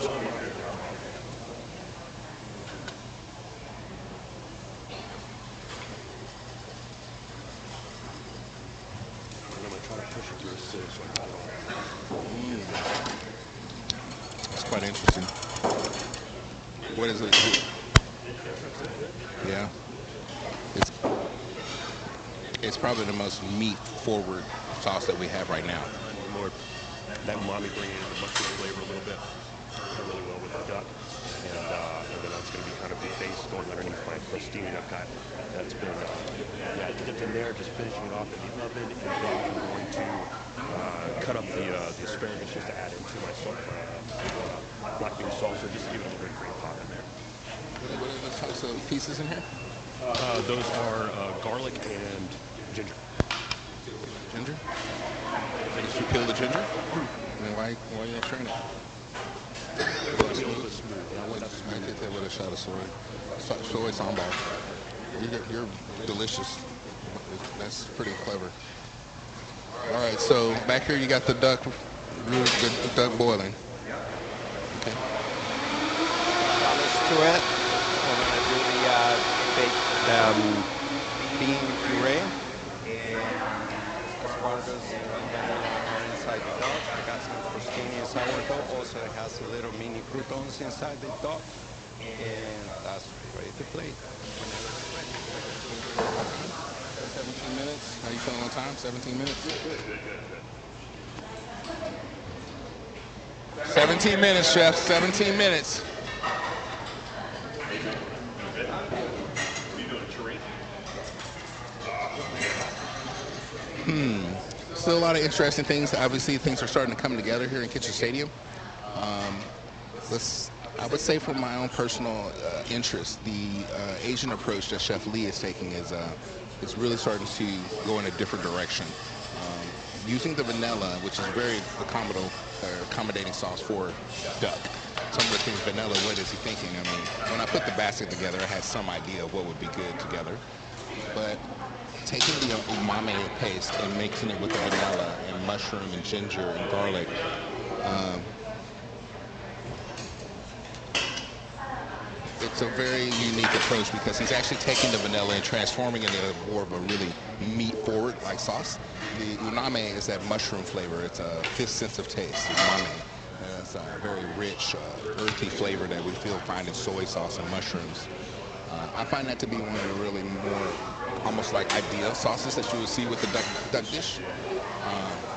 going to try to push it through a sieve so I can get it all. That's quite interesting. What is it? Yeah. It's probably the most meat-forward sauce that we have right now. More that umami bringing in the mushroom flavor a little bit, really well with the duck, and then that's going to be kind of the base going underneath my steaming duck cut. That's been dipped in there, just finishing it off in the oven, and then I'm going to cut up the asparagus just to add into my black bean salsa, just to give it a little great pop in there. What are the types of pieces in here? Those are garlic and ginger. Ginger? Did you peel the ginger? And then why are you not trying it? A little bit smooth. I did that with a shot of soy sambal. You're delicious. That's pretty clever. All right, so back here you got the duck boiling. Okay. To it. We're going to do the baked bean puree and asparagus and vanilla are inside the duck. I got some crostini and sourdough. Also, it has a little mini croutons inside the duck, and that's ready to plate. 17 minutes. How you feeling on time? 17 minutes? Good. 17 minutes, chef. 17 minutes. Still a lot of interesting things. Obviously, things are starting to come together here in Kitchen Stadium. I would say from my own personal interest, the Asian approach that Chef Lee is taking is really starting to go in a different direction. Using the vanilla, which is a very accommodating sauce for duck. Some of the things, vanilla, what is he thinking? I mean, when I put the basket together, I had some idea of what would be good together. But taking the umami paste and mixing it with the vanilla and mushroom and ginger and garlic, it's a very unique approach because he's actually taking the vanilla and transforming it into more of a really meat-forward like sauce. The umami is that mushroom flavor. It's a fifth sense of taste, umami. It's a very rich, earthy flavor that we find in soy sauce and mushrooms. I find that to be one of the really more almost like ideal sauces that you would see with the duck dish.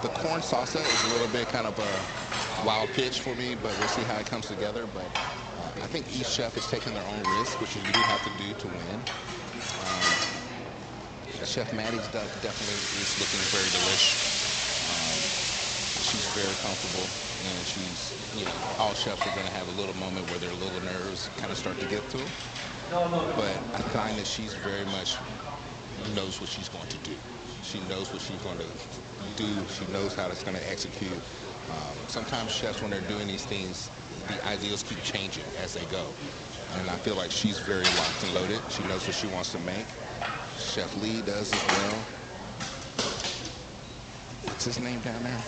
The corn salsa is a little bit kind of a wild pitch for me, but we'll see how it comes together. But I think each chef is taking their own risk, which you do have to do to win. Chef Maddie's duck definitely is looking very delish. She's very comfortable, and she's, all chefs are going to have a little moment where their little nerves kind of start to get to them. But I find that she's very much knows what she's going to do. She knows what she's going to do. She knows how it's going to execute. Sometimes chefs, when they're doing these things, the ideals keep changing as they go. And I feel like she's very locked and loaded. She knows what she wants to make. Chef Lee does as well. What's his name down there?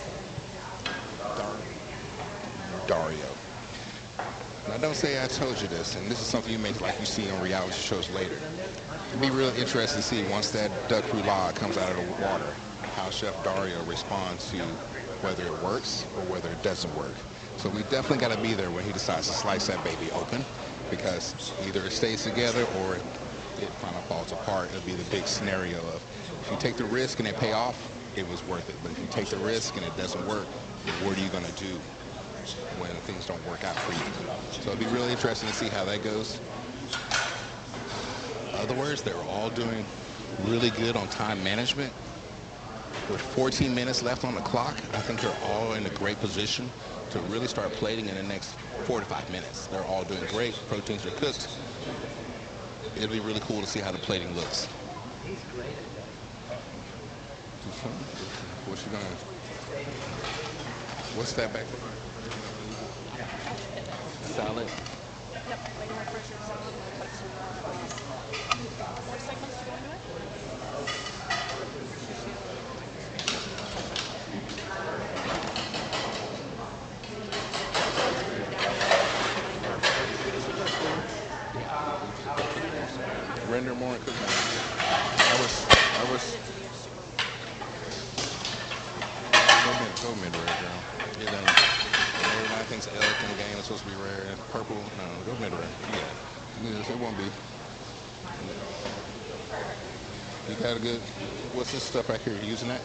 Dario. Now don't say I told you this, and this is something you see on reality shows later. It'd be really interesting to see once that duck roulade comes out of the water, how Chef Dario responds to whether it works or whether it doesn't work. So we definitely got to be there when he decides to slice that baby open, because either it stays together or it kind of falls apart. It'll be the big scenario of if you take the risk and it pay off, it was worth it. But if you take the risk and it doesn't work, what are you going to do when things don't work out for you? So it'll be really interesting to see how that goes. In other words, they're all doing really good on time management. With 14 minutes left on the clock, I think they're all in a great position to really start plating in the next 4 to 5 minutes. They're all doing great. Proteins are cooked. It'll be really cool to see how the plating looks. What's she gonna? What's that back there? Salad. Yep, regular fresh salad. Put some more segments to go into it. Render more and cook more. I was. Go mid-rare, girl. It ain't. Everybody thinks elk in the game is supposed to be rare. Purple, no, go mid-rare. Yeah. It won't be. You got a good. What's this stuff right here? You using that?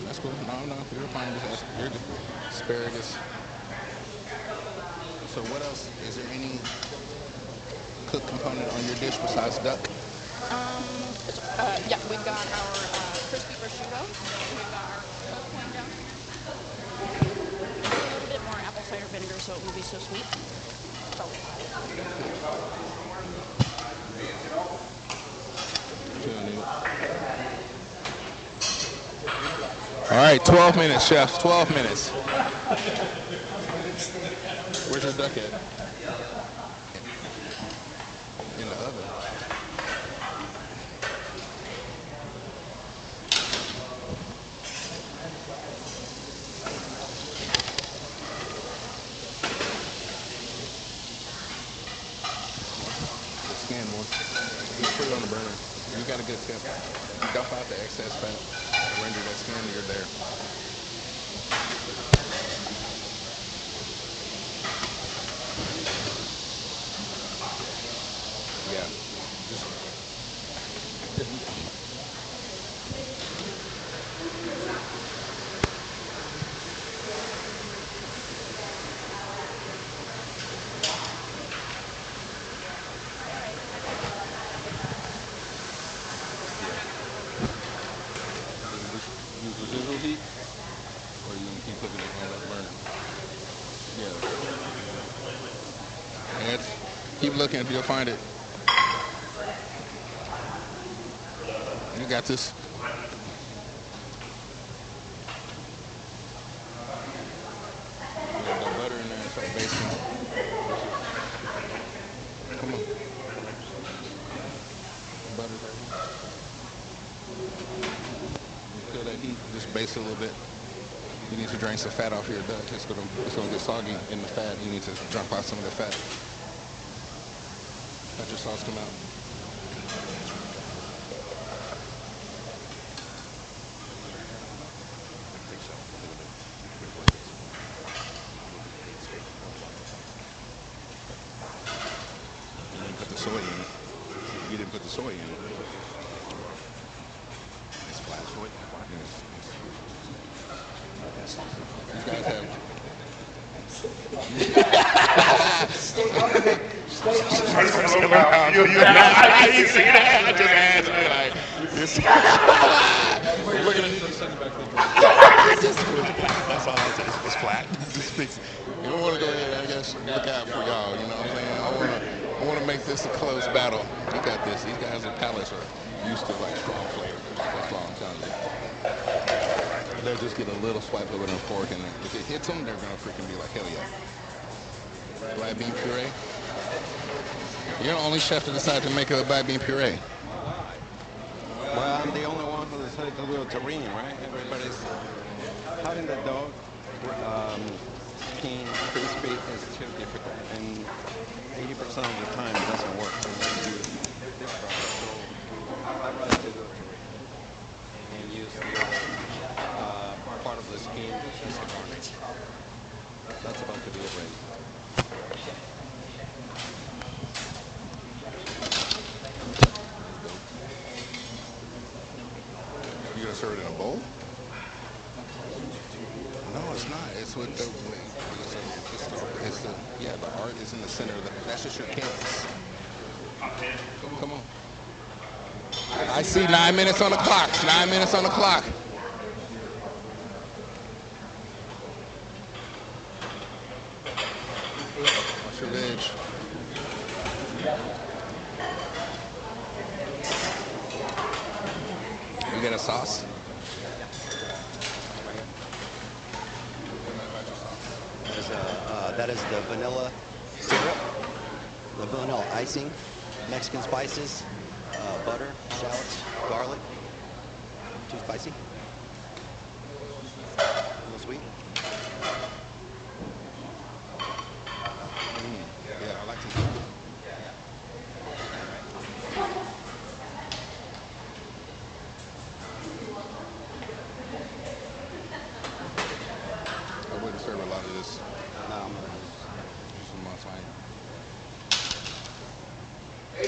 That's cool. No, you're fine. You're good. Asparagus. So what else? Is there any cooked component on your dish besides duck? Yeah, we've got our crispy prosciutto. We've got our cooked plain dough. A little bit more apple cider vinegar so it won't be so sweet. All right, 12 minutes, chefs. 12 minutes. Where's your duck at? In the oven. The skin more. Just put it on the burner. You got a good tip. Dump out the excess fat. Render that skin, you're there. Yeah. Use residual heat, or you can keep cooking it and let it burn. Yeah. And keep looking, you'll find it. You got this. The butter in there and start basting. Come on. Butter there. Feel that heat, just baste it a little bit. You need to drain some fat off your duck. It's gonna get soggy in the fat. You need to drop out some of the fat. Let your sauce come out. You didn't put the soy in. You didn't put the soy in. It's flat soy. You guys have. Stay I didn't see that. I just asked you like this. We're gonna need to send it back to the That's all I say. It's flat. Just fix it. You don't want to go ahead, I guess, look out for y'all. You know what I'm saying? I want to make this a close battle. You got this. These guys' palates are used to like strong flavor. That's all I'm telling you. They'll just get a little swipe of it on a fork, and if it hits them, they're gonna freaking be like, hell yeah. Black bean puree. You're the only chef to decide to make a black bean puree. Well, I'm the only one who decided to do a terrine, right? Everybody's having the dog skin crispy is too difficult, and 80% of the time it doesn't work. So I'd rather do a terrine and use the part of the skin as a garnish. That's about to be it ready. You gonna serve it in a bowl? No, it's not. It's with the. Yeah, the art is in the center of the. That's just your canvas. Come on. I see 9 minutes on the clock. 9 minutes on the clock. What's your veg? You got a sauce? That is the vanilla syrup, the vanilla icing, Mexican spices, butter, shallots, garlic. Too spicy? A little sweet? Yeah, I like it. I wouldn't serve a lot of this. No, I'm gonna Some more fine.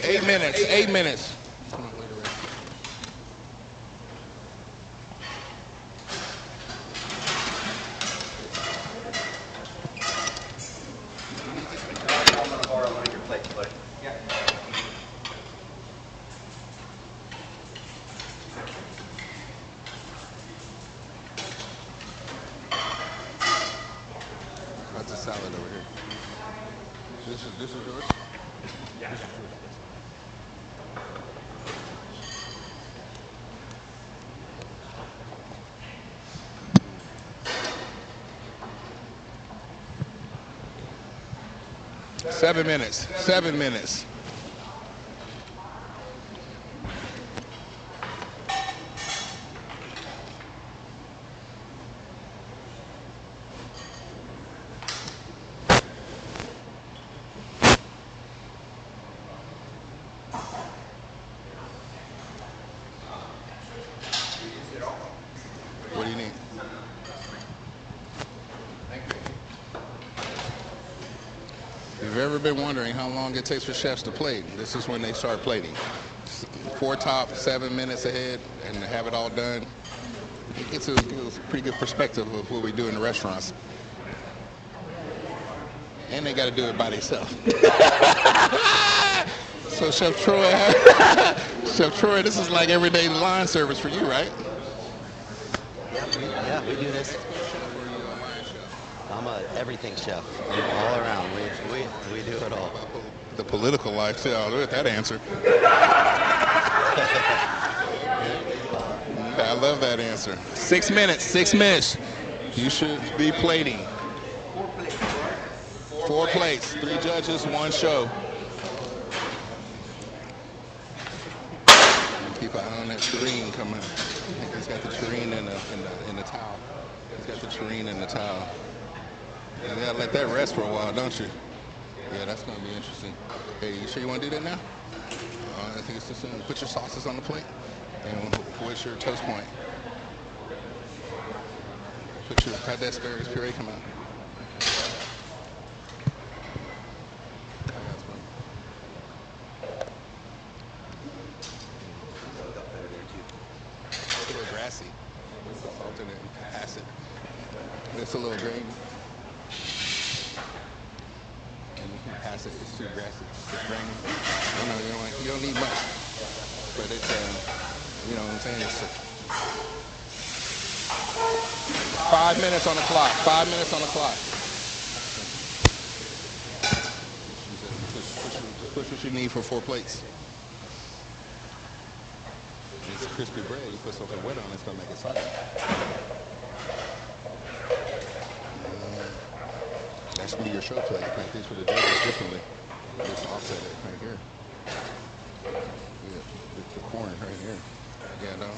8 minutes. 8 minutes. Come on, wait a minute. I'm gonna borrow one of your plates, buddy. Yeah. That's a salad over here. This is yours? Yeah. 7 minutes. 7 minutes. What do you need? If you've ever been wondering how long it takes for chefs to plate, this is when they start plating. 4 top, 7 minutes ahead, and have it all done. It gives a pretty good perspective of what we do in the restaurants. And they got to do it by themselves. So Chef Troy, Chef Troy, this is like everyday line service for you, right? Yeah, we do this. I'm a everything chef, all around. We do it all. The political lifestyle. Look at that answer. I love that answer. 6 minutes. 6 minutes. You should be plating. 4 plates. 3 judges, 1 show. Keep an eye on that tureen coming. He's got the tureen in the towel. He's got the tureen in the towel. You gotta let that rest for a while, don't you? Yeah, that's gonna be interesting. Hey, you sure you want to do that now? I think it's too soon. Put your sauces on the plate. And where's your toast point? How'd that asparagus puree come out? It's a little grassy. Salt in it and pass it. It's a little grainy. And you can pass it. It's too grassy. It's grainy. You don't need much. But it's, you know what I'm saying? It's 5 minutes on the clock. 5 minutes on the clock. Just push what you need for 4 plates. It's crispy bread. You put something wet on it, it's gonna make it soggy. That's gonna be your show plate. Like this with the judges differently. Just offset it right here. Yeah, the corn right here. Yeah, no.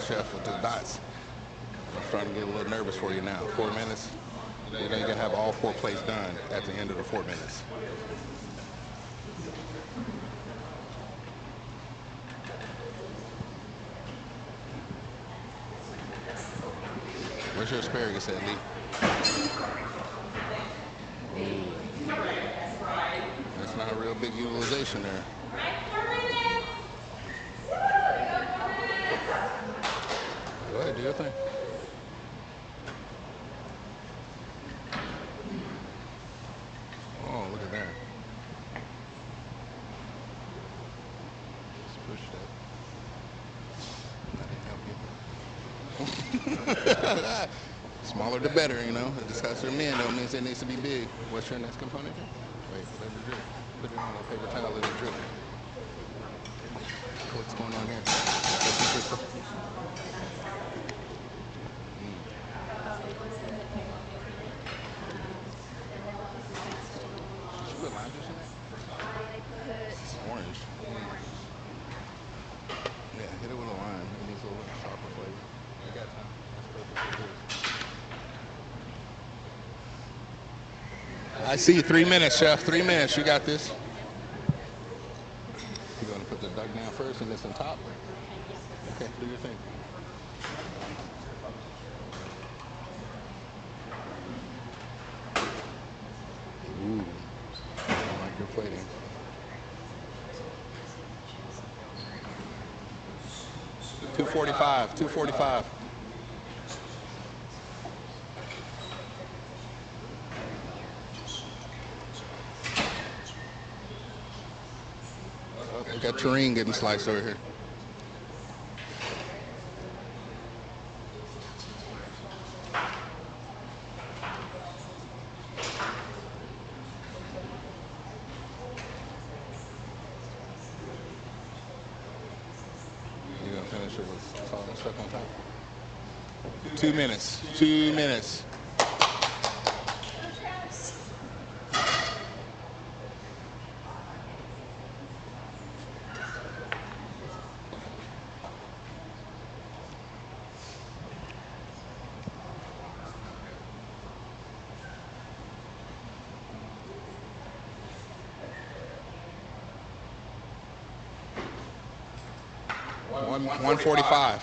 Chef with the dots. I'm starting to get a little nervous for you now. 4 minutes. You know you gotta have all 4 plates done at the end of the 4 minutes. Where's your asparagus at, Lee? That's not a real big utilization there. Go ahead, do your thing. Oh, look at that. Let's push that. Smaller the better, you know. Just because they're men don't mean it needs to be big. What's your next component? Wait, let it drip. Put it on a paper towel, let it drip. What's going on here? Orange. Yeah, hit it with a lime. It needs a little sharper flavor. I got time. That's perfect. I see 3 minutes, Chef. 3 minutes. You got this. You're going to put the duck down first and this on top? Okay, do your thing. Ooh. I like your plating. $2.45. $2.45. We got terrine getting sliced over here. You're gonna finish it with salt and stuff on top. 2 minutes. 2 minutes. $1.45.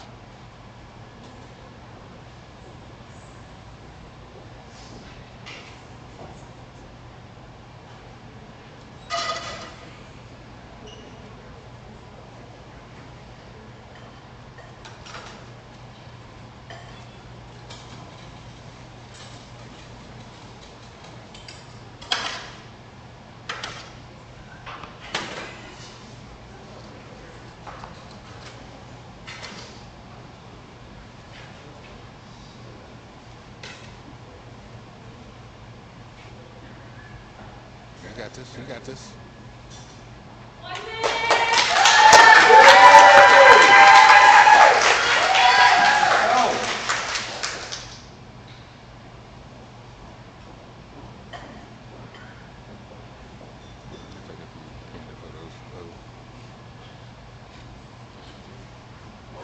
You got this. You got this.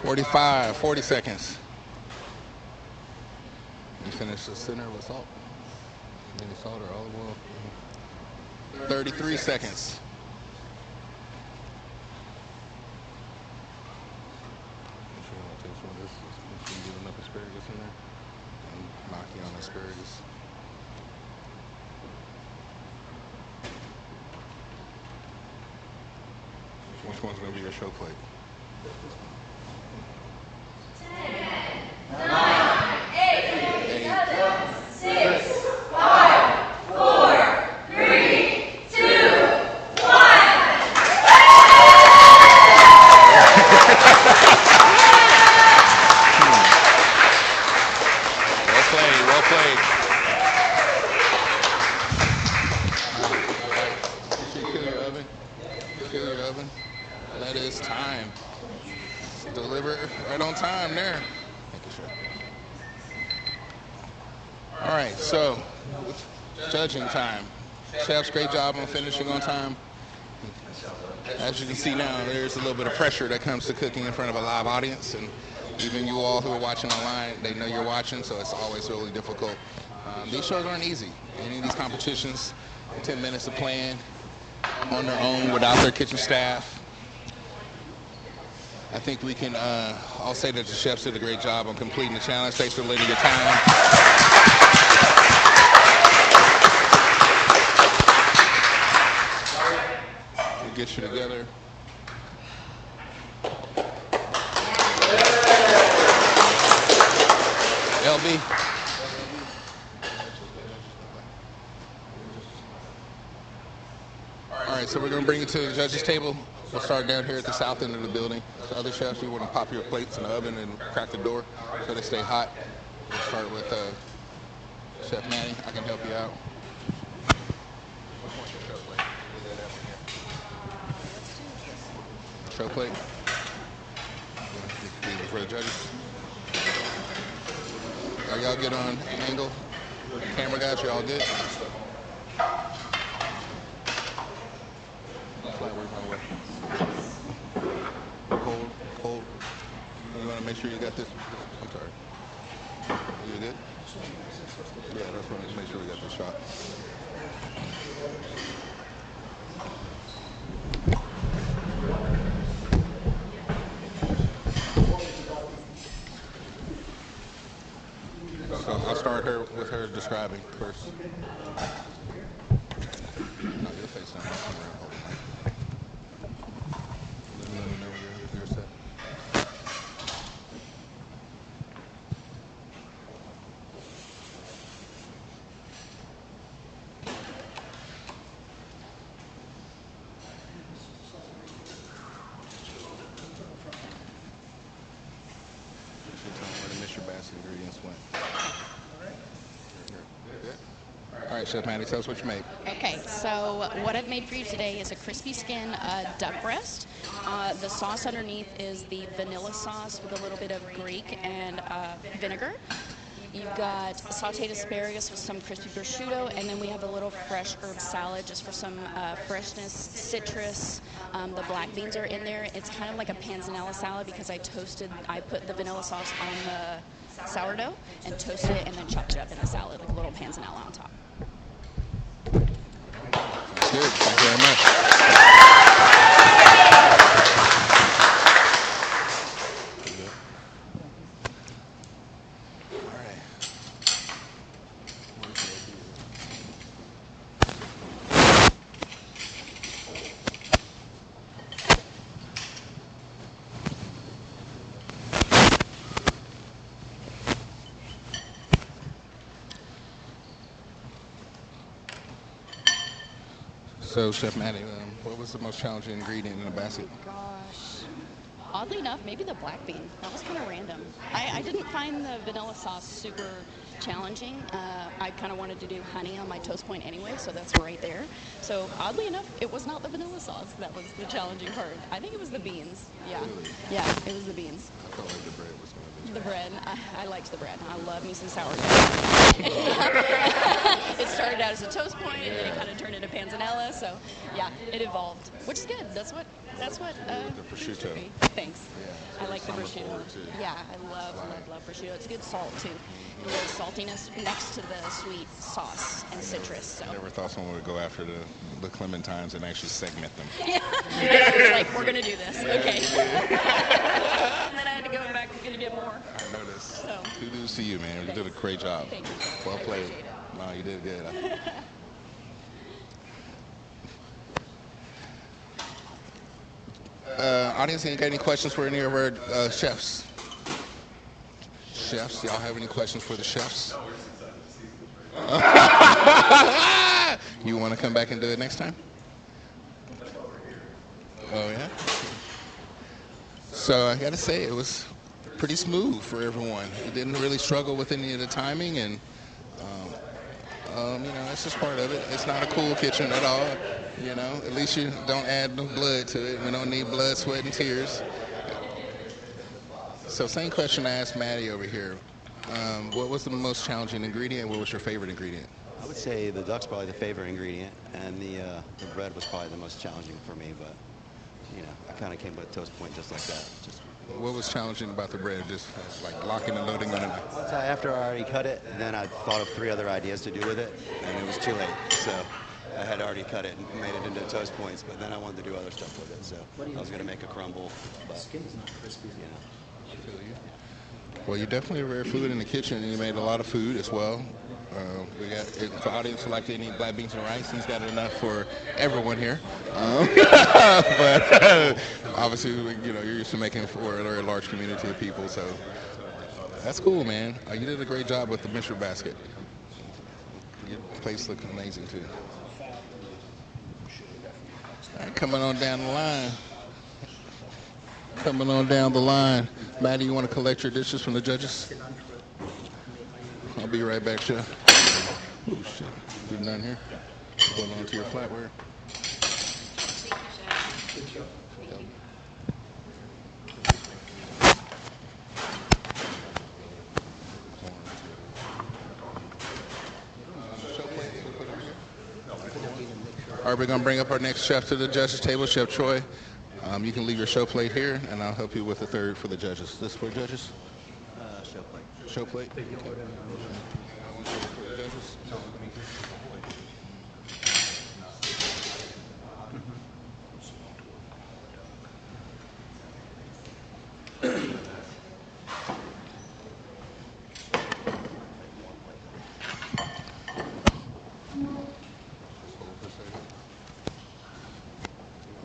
"45, 40 seconds. You finish the center with salt. Maybe salt or olive oil. 33 seconds. Make sure you want to take some of this. Make sure you get enough asparagus in there. And maki on asparagus. Which one's going to be your show plate? 10, 9, 8, 7, 6, 5, 4, 3, 2, 1. Well played, well played. Kill your oven. Kill your oven. That is time. Deliver it right on time there. Thank you, sir. All right, so judging time. Chefs, great job on finishing on time. As you can see now, there's a little bit of pressure that comes to cooking in front of a live audience, and even you all who are watching online, they know you're watching, so it's always really difficult. These shows aren't easy. Any of these competitions, 10 minutes of playing on their own without their kitchen staff. I think we can all say that the chefs did a great job on completing the challenge. Thanks for lending your time. We'll get you together. LB. All right, so we're going to bring you to the judges' table. We'll start down here at the south end of the building. So other chefs, you want to pop your plates in the oven and crack the door so they stay hot. We'll start with Chef Manny. I can help you out. Show plate. For the judges. Are y'all good on angle? Camera guys, y'all good? Cold, cold. You want to make sure you got this. I'm sorry. You good? Yeah, that's what I make sure we got this shot. So I'll start her with her describing first. No, your face down. Let me know when you're set. Where the Mr. Basket ingredients went. All right, Chef Manny, tell us what you made. Okay, so what I've made for you today is a crispy skin duck breast. The sauce underneath is the vanilla sauce with a little bit of Greek and vinegar. You've got sauteed asparagus with some crispy prosciutto, and then we have a little fresh herb salad just for some freshness, citrus. The black beans are in there. It's kind of like a panzanella salad because I put the vanilla sauce on the sourdough and toasted it and then chopped it up in the salad, like a little panzanella on top. Good. Thank you very much. All right. So, Chef Manny, what was the most challenging ingredient in the basket? Gosh. Oddly enough, maybe the black bean. That was kind of random. I didn't find the vanilla sauce super challenging. I kind of wanted to do honey on my toast point anyway, so that's right there. So oddly enough, it was not the vanilla sauce that was the challenging part. I think it was the beans. Yeah, Really? yeah, it was the beans. I felt like the bread was going to be. The bread, I liked the bread. I love me some sourdough. It started out as a toast point, and then it kind of turned into panzanella. So, yeah, it evolved, which is good. That's what. The prosciutto. Thanks. Yeah, I like the on the prosciutto. fork, too. Yeah, I love prosciutto. It's good salt too, and the saltiness next to the sweet sauce and citrus. So. I never thought someone would go after the clementines and actually segment them. Yeah, it's like we're gonna do this. Okay. And then I had to go back and get more. I noticed. So. Kudos to you, man. You did a great job. Thank you. Well I played. appreciate it. No, you did good. Audience, any got any questions for any of our chefs? Chefs, y'all have any questions for the chefs? You want to come back and do it next time? Oh yeah. So I got to say it was pretty smooth for everyone. It didn't really struggle with any of the timing, and you know, that's just part of it. It's not a cool kitchen at all. You know, at least you don't add no blood to it. We don't need blood, sweat, and tears. So same question I asked Maddie over here. What was the most challenging ingredient? What was your favorite ingredient? I would say the duck's probably the favorite ingredient, and the bread was probably the most challenging for me. But you know, I kind of came with a toast point just like that. Just What was challenging about the bread? Just like locking and loading on it? after I already cut it, then I thought of 3 other ideas to do with it, and it was too late. So I had already cut it and made it into toast points, but then I wanted to do other stuff with it. So I was going to make a crumble, but Skin's not crispy. you know. I feel you. Well, you definitely rare food in the kitchen, and you made a lot of food as well. We got if the audience would like to eat black beans and rice. He's got enough for everyone here. But obviously, you know, you're used to making for a very large community of people, so that's cool, man. You did a great job with the mystery basket. Your place looked amazing too. All right, coming on down the line. Coming on down the line. Maddie, you want to collect your dishes from the judges? I'll be right back, Chef. Oh, shit. You're done here? Hold on to your flatware. All right, we're going to bring up our next chef to the judges table, Chef Troy. You can leave your show plate here, and I'll help you with the third for the judges. This for judges? Show plate. Show plate? Okay. You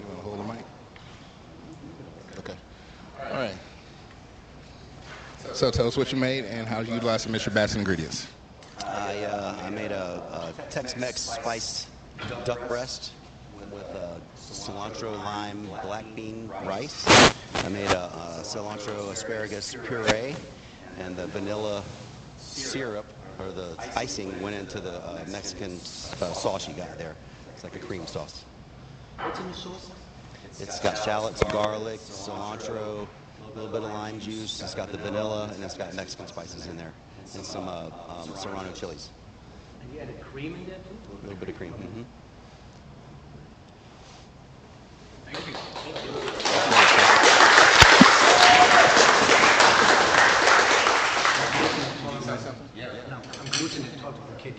want to hold the mic? Okay. All right. So tell us what you made and how you utilized the Mr. Basket ingredients. I made a Tex-Mex spiced duck breast with cilantro, lime, black bean rice. I made a cilantro asparagus puree, and the vanilla syrup or the icing went into the Mexican sauce you got there. It's like a cream sauce. What's in the sauce? It's got shallots, garlic, cilantro, a little bit of lime juice. It's got the vanilla, and it's got Mexican spices in there, and some serrano chilies. And you added cream in there too? A little bit of cream. Mm-hmm. Thank you. No, I'm gluten intolerant for kid.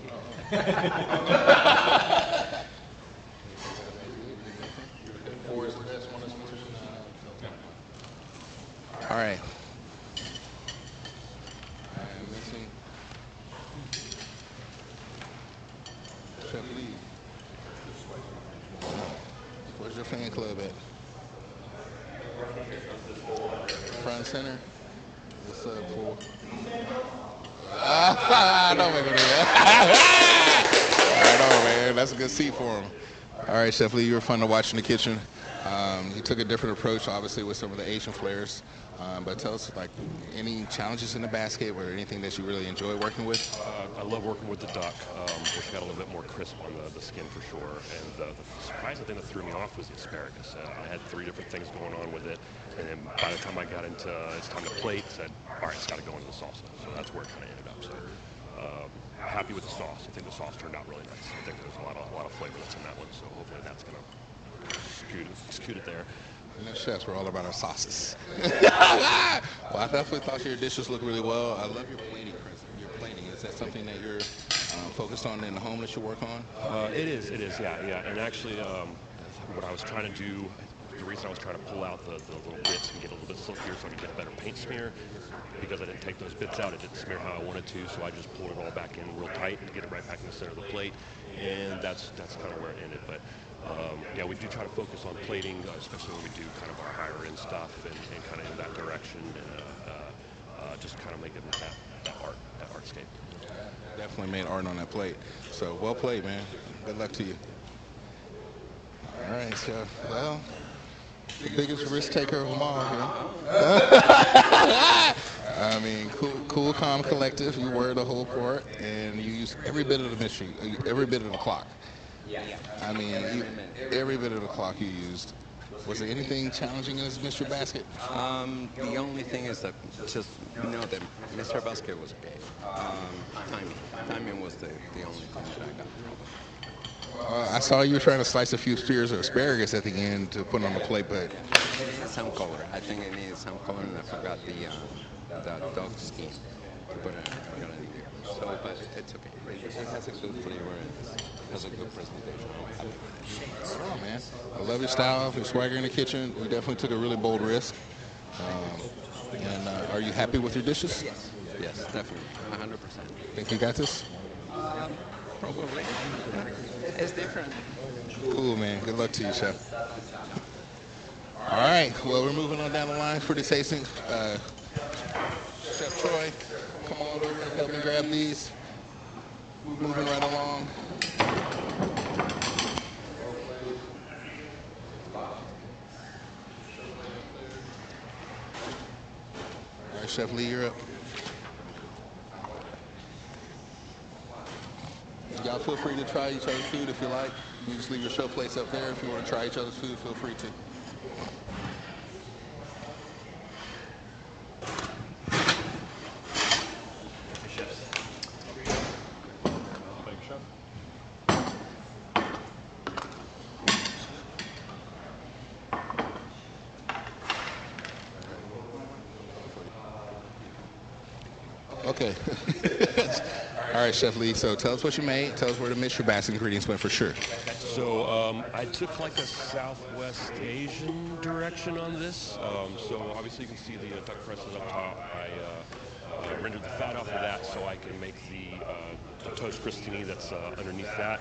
All right. Chef Lee. Where's your fan club at? Front and center? What's up, fool? Don't make me do that. I know, man. That's a good seat for him. All right, Chef Lee, you were fun to watch in the kitchen. You took a different approach, obviously, with some of the Asian flavors. But tell us, like, any challenges in the basket or anything that you really enjoy working with? I love working with the duck. Wish it got a little bit more crisp on the skin for sure. And the surprising thing that threw me off was the asparagus. I had 3 different things going on with it. And then by the time I got into it's time to plate, said, all right, it's got to go into the salsa. So that's where it kind of ended up. So happy with the sauce. I think the sauce turned out really nice. I think there's a lot of flavor that's in that one. So hopefully that's going to scoot it there. And the chefs, we're all about our sauces. Well, I definitely thought your dishes looked really well. I love your plating, Chris. Your plating, is that something that you're focused on in the home that you work on? It is, yeah. And actually, what I was trying to do, the reason I was trying to pull out the little bits and get a little bit silkier so I could get a better paint smear, because I didn't take those bits out, it didn't smear how I wanted to, so I just pulled it all back in real tight to get it right back in the center of the plate, and that's kind of where it ended. But yeah, we do try to focus on plating, especially when we do kind of our higher end stuff and kind of in that direction, and just kind of make it that artscape. Definitely made art on that plate. So well played, man. Good luck to you. All right, so, well, the biggest risk taker of them all here. I mean, cool, calm, collective. You were the whole part, and you used every bit of the mystery, every bit of the clock. I mean, every bit of the clock you used. Was there anything challenging in this mystery basket? The only thing is that just that Mr. Basket was okay. Timing was the only thing that I got wrong. I saw you trying to slice a few spears of asparagus at the end to put on the plate, but it needed some color. I think it needed some color, and I forgot the dog skin to put it in there. So, but it's okay. It has a good flavor and it has a good presentation. Oh, man. I love your style, your swagger in the kitchen. You definitely took a really bold risk. And are you happy with your dishes? Yes, definitely. 100%. Think you got this? Probably. It's different. Cool, man. Good luck to you, Chef. All right. Well, we're moving on down the line for the tasting. Chef Troy, come on over and help me grab these. Moving right along. All right, Chef Lee, you're up. Y'all feel free to try each other's food if you like. You just leave your show plates up there. If you want to try each other's food, feel free to. Okay. All right, Chef Lee, so tell us what you made. Tell us where the mystery basket ingredients went for sure. So I took like a Southwest Asian direction on this. So obviously you can see the duck presses up top. I rendered the fat off of that so I can make the toast crostini that's underneath that.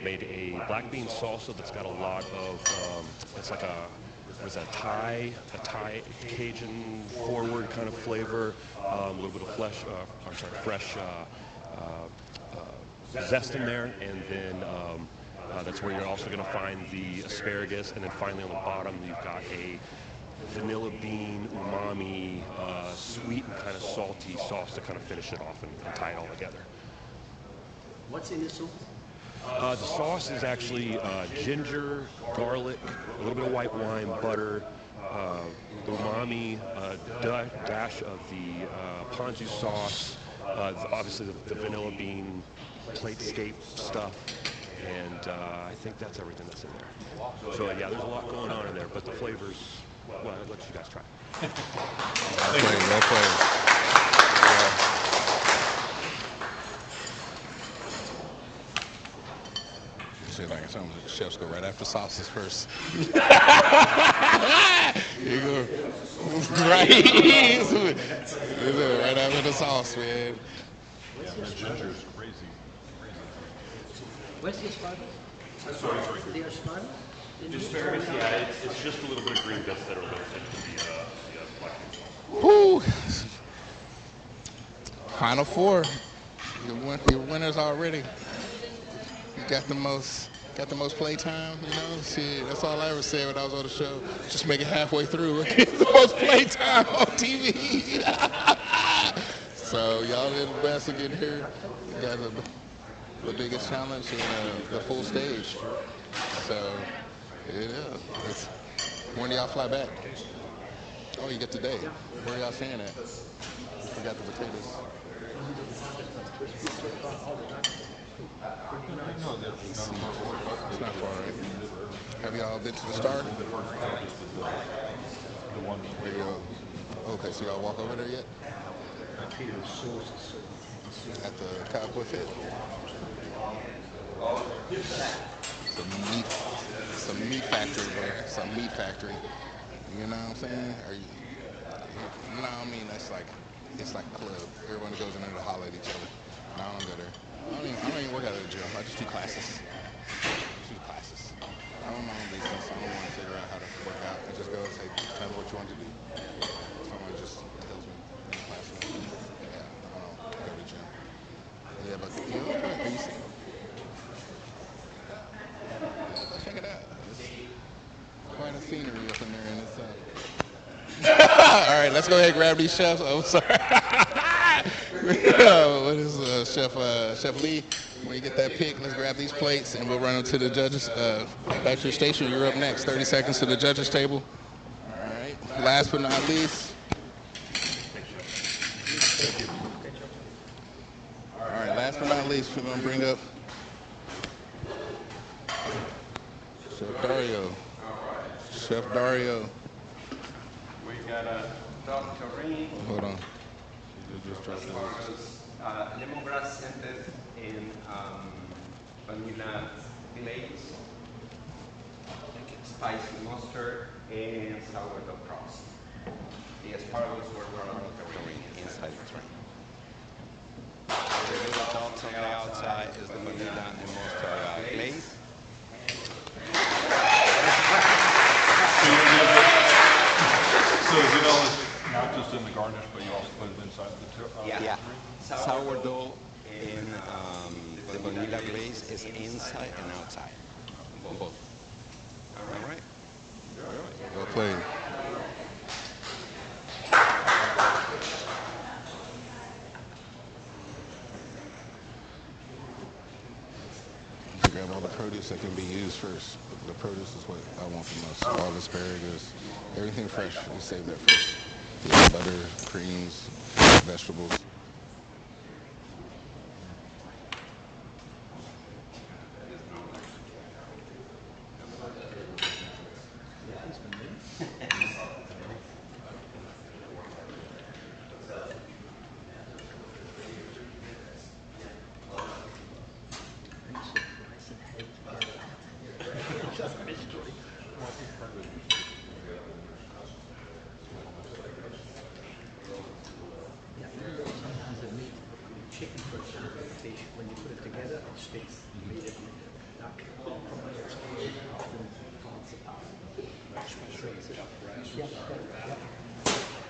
Made a black bean salsa that's got a lot of, it's like Thai Cajun forward kind of flavor, a little bit of fresh zest in there, and then that's where you're also going to find the asparagus, and then finally on the bottom you've got a vanilla bean umami, sweet and kind of salty sauce to kind of finish it off and tie it all together. What's in the sauce? The sauce is actually ginger, garlic, a little bit of white wine, butter, umami, dash of the ponzu sauce, obviously the vanilla bean platescape stuff, and I think that's everything that's in there. So yeah, there's a lot going on in there, but the flavors, well, I'll let you guys try. Well played. Like some of the chefs go right after sauces first. You go right after the sauce, man. Yeah, the ginger is crazy. Where's the asparagus? The asparagus? The asparagus, yeah, it's just a little bit of green bits that are left into the black bean. Woo! Final four. Your winners already. You got the most got the most playtime, you know? Shit, that's all I ever said when I was on the show. Just make it halfway through. Get the most playtime on TV. So y'all did the best to get here. You got the biggest challenge and the full stage. So, yeah. When do y'all fly back? Oh, you get today. Where y'all staying at? Forgot the potatoes. It's not far, right? Have y'all been to the Star? There you go. Okay, so y'all walk over there yet? At the Cowboy Fit? Some meat factory, bro. Some meat factory. You know what I'm saying? No, I mean, it's like a club. Everyone goes in there to holler at each other. No, I don't go there. I don't even work out at the gym. I just do classes. I don't know business. I don't want to figure out how to work out. I just go and say, tell me what you want to do. Someone just tells me in the class. Yeah, I don't go to the gym. Yeah, but you know, are you seeing? Check it out. It's quite a scenery up in there, and it's all right, let's go ahead and grab these chefs. Oh, sorry. What is Chef Lee? When you get that pick, let's grab these plates, and we'll run them to the judges. Back to your station. You're up next. 30 seconds to the judges' table. All right. Last but not least. All right. Last but not least, we're gonna bring up Chef Dario. Chef Dario. We got a Dr. Ring. Hold on. Just drop lemongrass scented in vanilla glaze, spicy mustard, and sourdough crust. The asparagus were part of the ring inside the tray. The little dots on the outside is the vanilla and mustard glaze. So vanilla is not just in the garnish, but you also put it inside the Yeah. Sourdough and the vanilla glaze is inside and outside. Both. All right. Well played. Grab all the produce that can be used first. The produce is what I want the most. All asparagus, everything fresh. We save that first. Yeah, butter, creams, vegetables. When you put it together, it sticks immediately.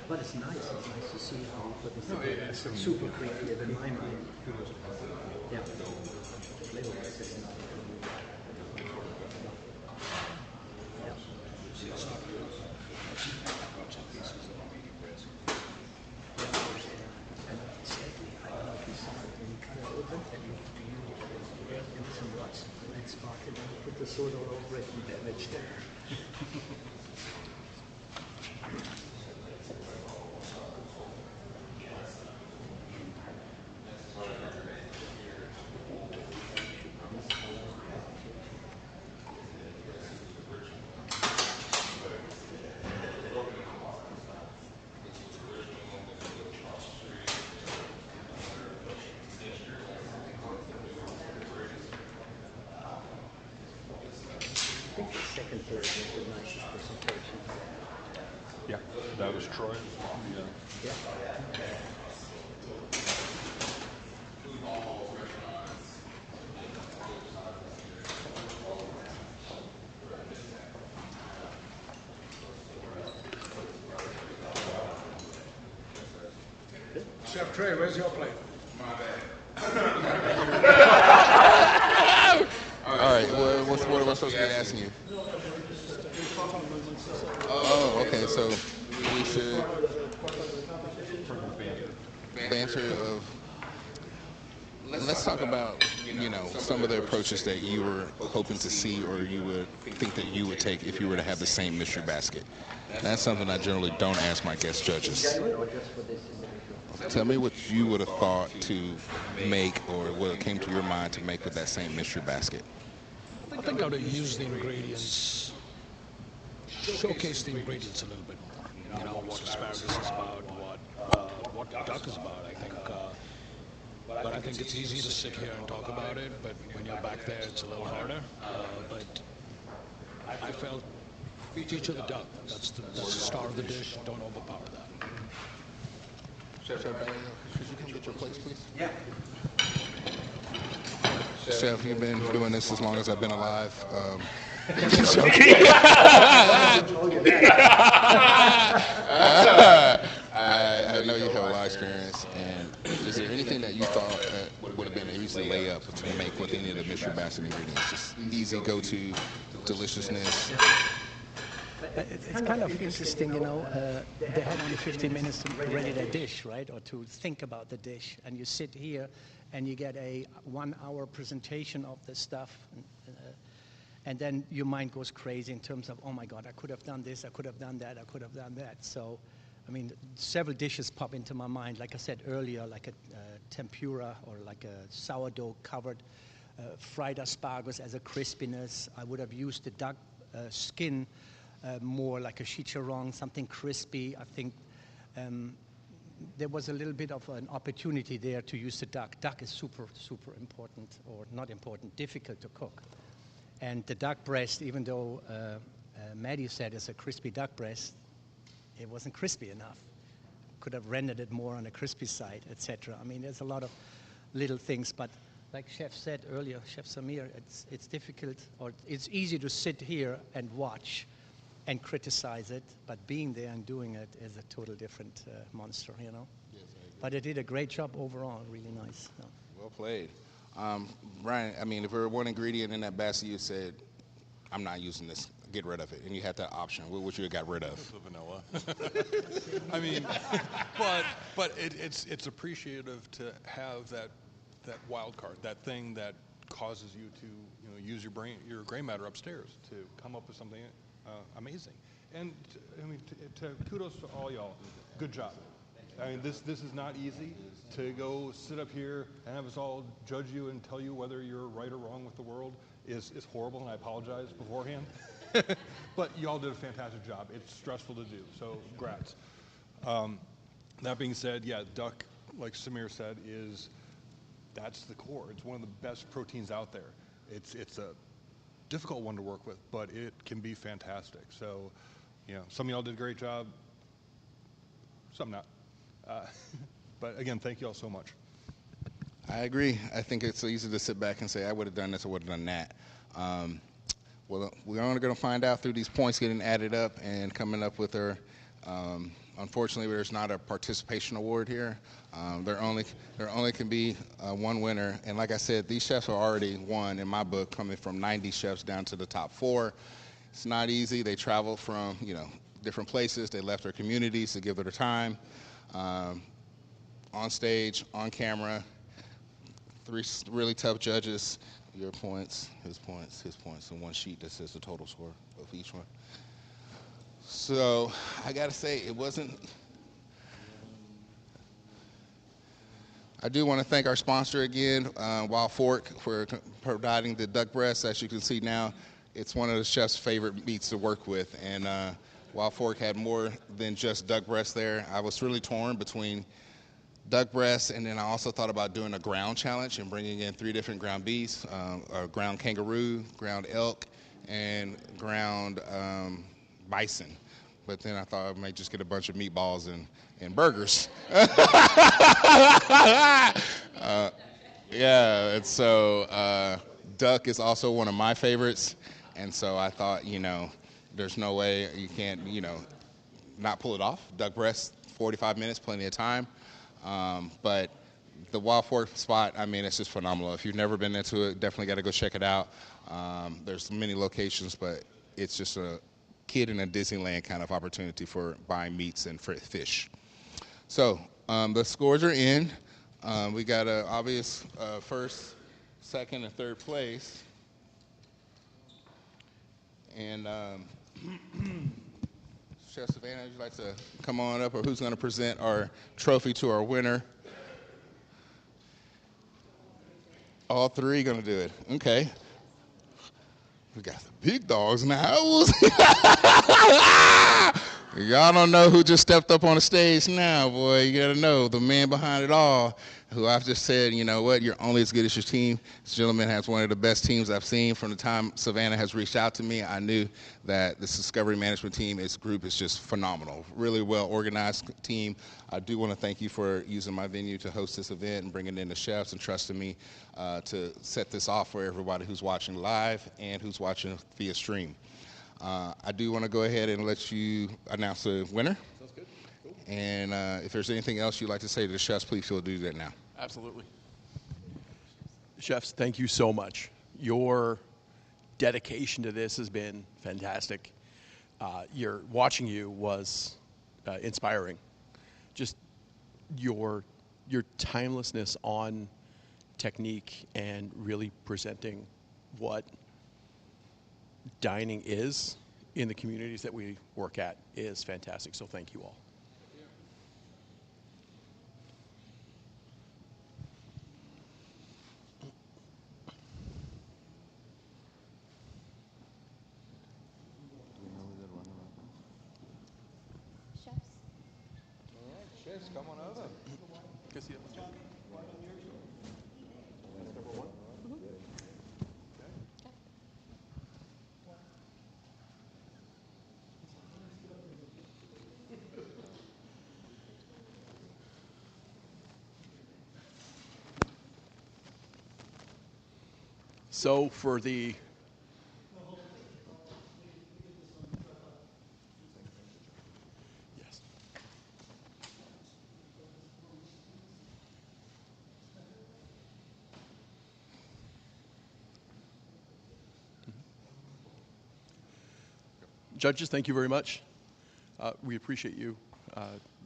But it's nice. It's nice to see how you put this together. It's super creative in my mind. Yeah. Put the soda over it and damage it. I think the second third was the nicest presentation. Yeah, that was Troy. Yeah. Chef Trey, where's your plate? All right, well, supposed to be asking you? Oh, okay. So we should banter of. Let's talk about, some of the approaches that you were hoping to see or you would think that you would take if you were to have the same mystery basket. That's something I generally don't ask my guest judges. Tell me what you would have thought to make or what came to your mind to make with that same mystery basket. I think I would have used the ingredients, showcase the ingredients a little bit more. What asparagus is about, what the duck is about. But I think it's easy to sit here and talk about it, but when you're back there, it's a little harder. But I felt feature the duck. That's the star of the dish. Don't overpower that. Chef, could you come get your plates, please? Yeah. Chef, you've been doing this as long as I've been alive. I know you have a lot of experience, and is there anything that you thought would have been an easy layup to make with any of the mystery basket ingredients? Just easy go-to deliciousness. It's kind of interesting, they had only 15 minutes to ready their dish, right, or to think about the dish, and you sit here and you get a 1-hour presentation of the stuff, and then your mind goes crazy in terms of, oh my God, I could have done this, I could have done that, I could have done that. So, several dishes pop into my mind, like I said earlier, like a tempura or like a sourdough covered fried asparagus as a crispiness. I would have used the duck skin more like a chicharron, something crispy. I think there was a little bit of an opportunity there to use the duck. Duck is super, super important, or not important, difficult to cook. And the duck breast, even though Maddie said it's a crispy duck breast, it wasn't crispy enough. Could have rendered it more on the crispy side, etc. There's a lot of little things, but like Chef said earlier, Chef Samir, it's difficult, or it's easy to sit here and watch and criticize it, but being there and doing it is a total different monster, Yes, but it did a great job overall, really nice. Well played. Brian, if there were one ingredient in that basket you said, I'm not using this, get rid of it, and you had that option, what would you have got rid of? The vanilla. but it's appreciative to have that wild card, that thing that causes you to use your brain, your gray matter upstairs to come up with something amazing. And kudos to all y'all. Good job. This is not easy to go sit up here and have us all judge you and tell you whether you're right or wrong with the world is horrible, and I apologize beforehand. But you all did a fantastic job. It's stressful to do, so congrats. That being said, yeah, duck, like Samir said, that's the core. It's one of the best proteins out there. It's a difficult one to work with, but it can be fantastic. So, some of y'all did a great job, some not. But again, thank you all so much. I agree. I think it's easy to sit back and say, I would have done this, I would have done that. Well, we're only going to find out through these points getting added up and coming up with our. Unfortunately, there's not a participation award here. There only can be one winner. And like I said, these chefs are already won in my book, coming from 90 chefs down to the top 4. It's not easy. They travel from different places. They left their communities to give their time. On stage, on camera, 3 really tough judges. Your points, his points, his points, and one sheet that says the total score of each one. So I gotta say, it wasn't. I do want to thank our sponsor again, Wild Fork, for providing the duck breast. As you can see now, it's one of the chef's favorite meats to work with, and Wild Fork had more than just duck breast there. I was really torn between duck breast, and then I also thought about doing a ground challenge and bringing in 3 different ground beefs, ground kangaroo, ground elk, and ground bison. But then I thought I might just get a bunch of meatballs and burgers. Yeah, and so duck is also one of my favorites, and so I thought, there's no way you can't, not pull it off. Duck breast, 45 minutes, plenty of time. But the Wild Fork spot, it's just phenomenal. If you've never been into it, definitely got to go check it out. There's many locations, but it's just a kid in a Disneyland kind of opportunity for buying meats and fish. So the scores are in. We got an obvious first, second, and third place. And Chef Savannah, would you like to come on up, or who's going to present our trophy to our winner? All three going to do it. Okay. We got the big dogs in the house. Y'all don't know who just stepped up on the stage now, boy. You got to know the man behind it all, who I've just said, you know what, you're only as good as your team. This gentleman has one of the best teams I've seen. From the time Savannah has reached out to me, I knew that this Discovery Management team, its group is just phenomenal. Really well organized team. I do want to thank you for using my venue to host this event and bringing in the chefs and trusting me to set this off for everybody who's watching live and who's watching via stream. I do want to go ahead and let you announce the winner. Sounds good. Cool. And if there's anything else you'd like to say to the chefs, please feel to do that now. Absolutely. Chefs, thank you so much. Your dedication to this has been fantastic. Watching you was inspiring. Just your timelessness on technique and really presenting what dining is in the communities that we work at is fantastic. So thank you all. Chefs, come on over. Good to see you. So for the yes. Judges, thank you very much. We appreciate you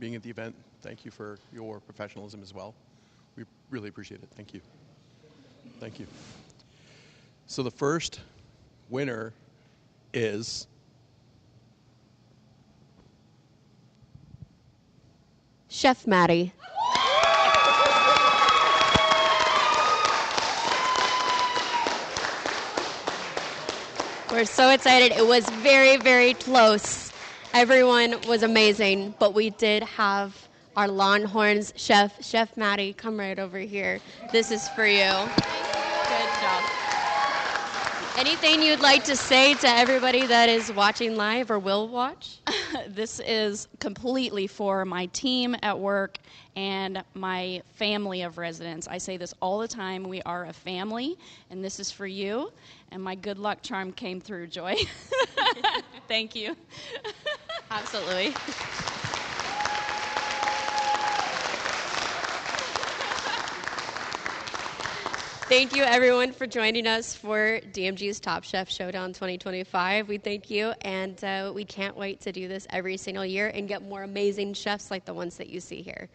being at the event. Thank you for your professionalism as well. We really appreciate it. Thank you. Thank you. So the first winner is Chef Maddie. We're so excited. It was very, very close. Everyone was amazing, but we did have our Longhorns Chef Maddie, come right over here. This is for you. Good job. Anything you'd like to say to everybody that is watching live or will watch? This is completely for my team at work and my family of residents. I say this all the time. We are a family, and this is for you. And my good luck charm came through, Joy. Thank you. Absolutely. Thank you, everyone, for joining us for DMG's Top Chef Showdown 2025. We thank you, and we can't wait to do this every single year and get more amazing chefs like the ones that you see here.